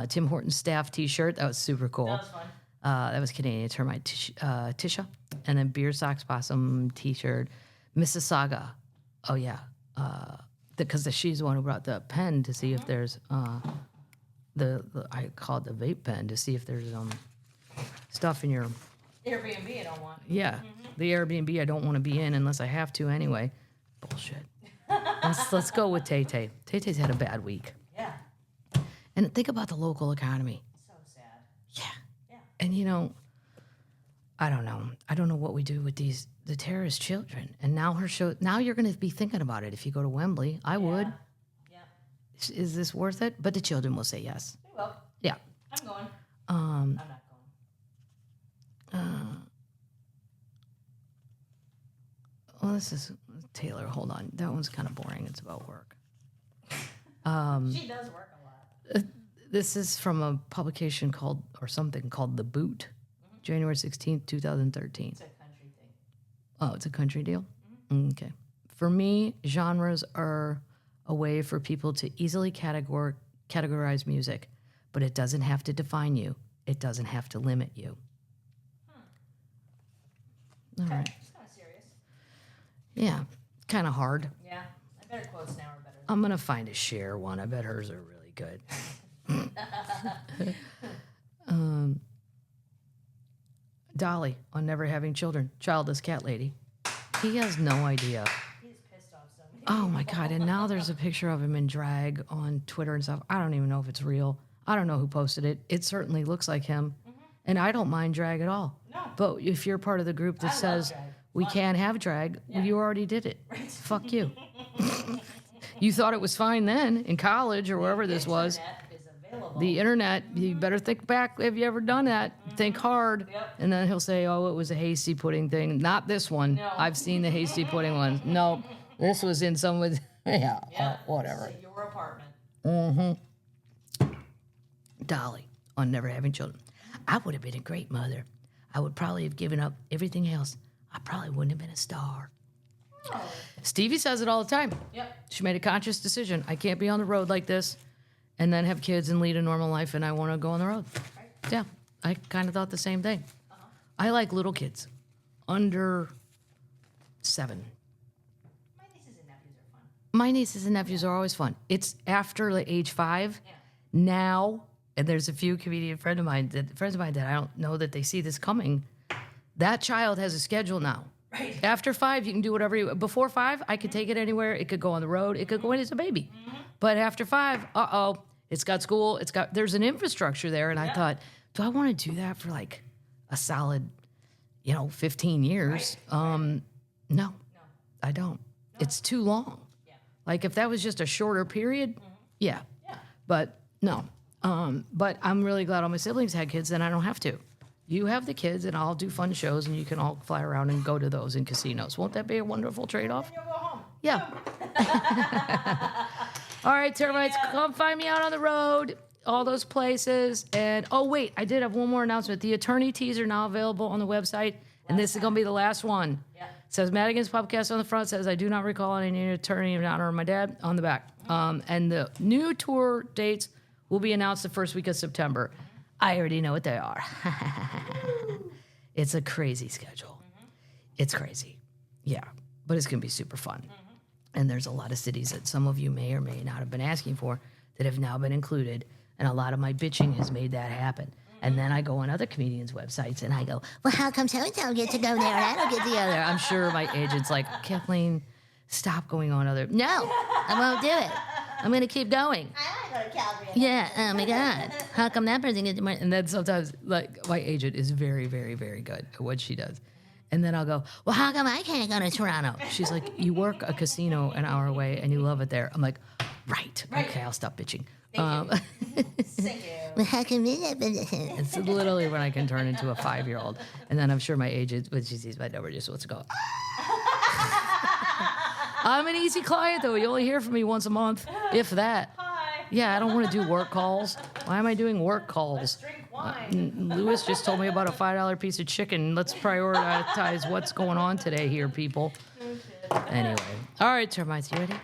Tim Horton's staff T-shirt. That was super cool. That was fun. That was Canadian Termite Tisha. And then Beer Socks Possum T-shirt. Mississauga. Oh, yeah. Because she's the one who brought the pen to see if there's I call it the vape pen to see if there's stuff in your Airbnb I don't want. Yeah, the Airbnb I don't want to be in unless I have to anyway. Bullshit. Let's go with Tay Tay. Tay Tay's had a bad week. Yeah. And think about the local economy. So sad. Yeah. And I don't know. I don't know what we do with the terrorist children. And now you're going to be thinking about it if you go to Wembley. I would. Yeah. Is this worth it? But the children will say yes. They will. Yeah. I'm going. I'm not going. Well, this is Taylor. Hold on. That one's kind of boring. It's about work. She does work a lot. This is from a publication called The Boot, January 16th, 2013. It's a country thing. Oh, it's a country deal? Okay. For me, genres are a way for people to easily categorize music, but it doesn't have to define you. It doesn't have to limit you. All right. It's kind of serious. Yeah, kind of hard. Yeah. I bet her quotes now are better. I'm going to find a Cher one. I bet hers are really good. Dolly on Never Having Children. Childless cat lady. He has no idea. He's pissed off so many Oh my God. And now there's a picture of him in drag on Twitter and stuff. I don't even know if it's real. I don't know who posted it. It certainly looks like him. And I don't mind drag at all. No. But if you're part of the group that says we can't have drag, well, you already did it. Right. Fuck you. You thought it was fine then in college or wherever this was. Internet is available. The internet, you better think back. Have you ever done that? Think hard. Yep. And then he'll say, oh, it was a hasty pudding thing. Not this one. No. I've seen the hasty pudding one. No, this was in some with, whatever. It's your apartment. Dolly on Never Having Children. I would have been a great mother. I would probably have given up everything else. I probably wouldn't have been a star. Oh. Stevie says it all the time. Yep. She made a conscious decision. I can't be on the road like this and then have kids and lead a normal life, and I want to go on the road. Right. Yeah, I kind of thought the same thing. I like little kids, under 7. My nieces and nephews are fun. My nieces and nephews are always fun. It's after the age 5 now, and there's a few friends of mine that I don't know that they see this coming. That child has a schedule now. Right. After 5, you can do whatever you. Before 5, I could take it anywhere. It could go on the road. It could go in as a baby. But after 5, it's got school. There's an infrastructure there, and I thought, do I want to do that for like a solid, 15 years? No, I don't. No. It's too long. Yeah. Like if that was just a shorter period, yeah. But no. But I'm really glad all my siblings had kids, then I don't have to. You have the kids, and I'll do fun shows, and you can all fly around and go to those in casinos. Won't that be a wonderful trade-off? And you'll go home. Yeah. All right, termites, come find me out on the road, all those places. And, oh, wait, I did have one more announcement. The attorney tees are now available on the website, and this is going to be the last one. Yeah. It says Madigans Pubcast on the front, says I do not recall any attorney in honor of my dad on the back. And the new tour dates will be announced the first week of September. I already know what they are. It's a crazy schedule. It's crazy. Yeah, but it's going to be super fun. And there's a lot of cities that some of you may or may not have been asking for that have now been included. And a lot of my bitching has made that happen. And then I go on other comedians' websites and I go, well, how come so-and-so gets to go there and I don't get the other? I'm sure my agent's like, Kathleen, stop going on other. No, I won't do it. I'm going to keep going. I want to go to Calgary. Yeah, oh my God. How come that person gets more? And then sometimes, like, my agent is very, very, very good at what she does. And then I'll go, well, how come I can't go to Toronto? She's like, you work a casino an hour away and you love it there. I'm like, right. Okay, I'll stop bitching. Thank you. Well, how come it's literally when I can turn into a 5-year-old. And then I'm sure my agent, when she sees my number, just wants to go. I'm an easy client, though. You only hear from me once a month, if that. Hi. Yeah, I don't want to do work calls. Why am I doing work calls? Let's drink wine. Lewis just told me about a $5 piece of chicken. Let's prioritize what's going on today here, people. Anyway. All right, termites, you ready?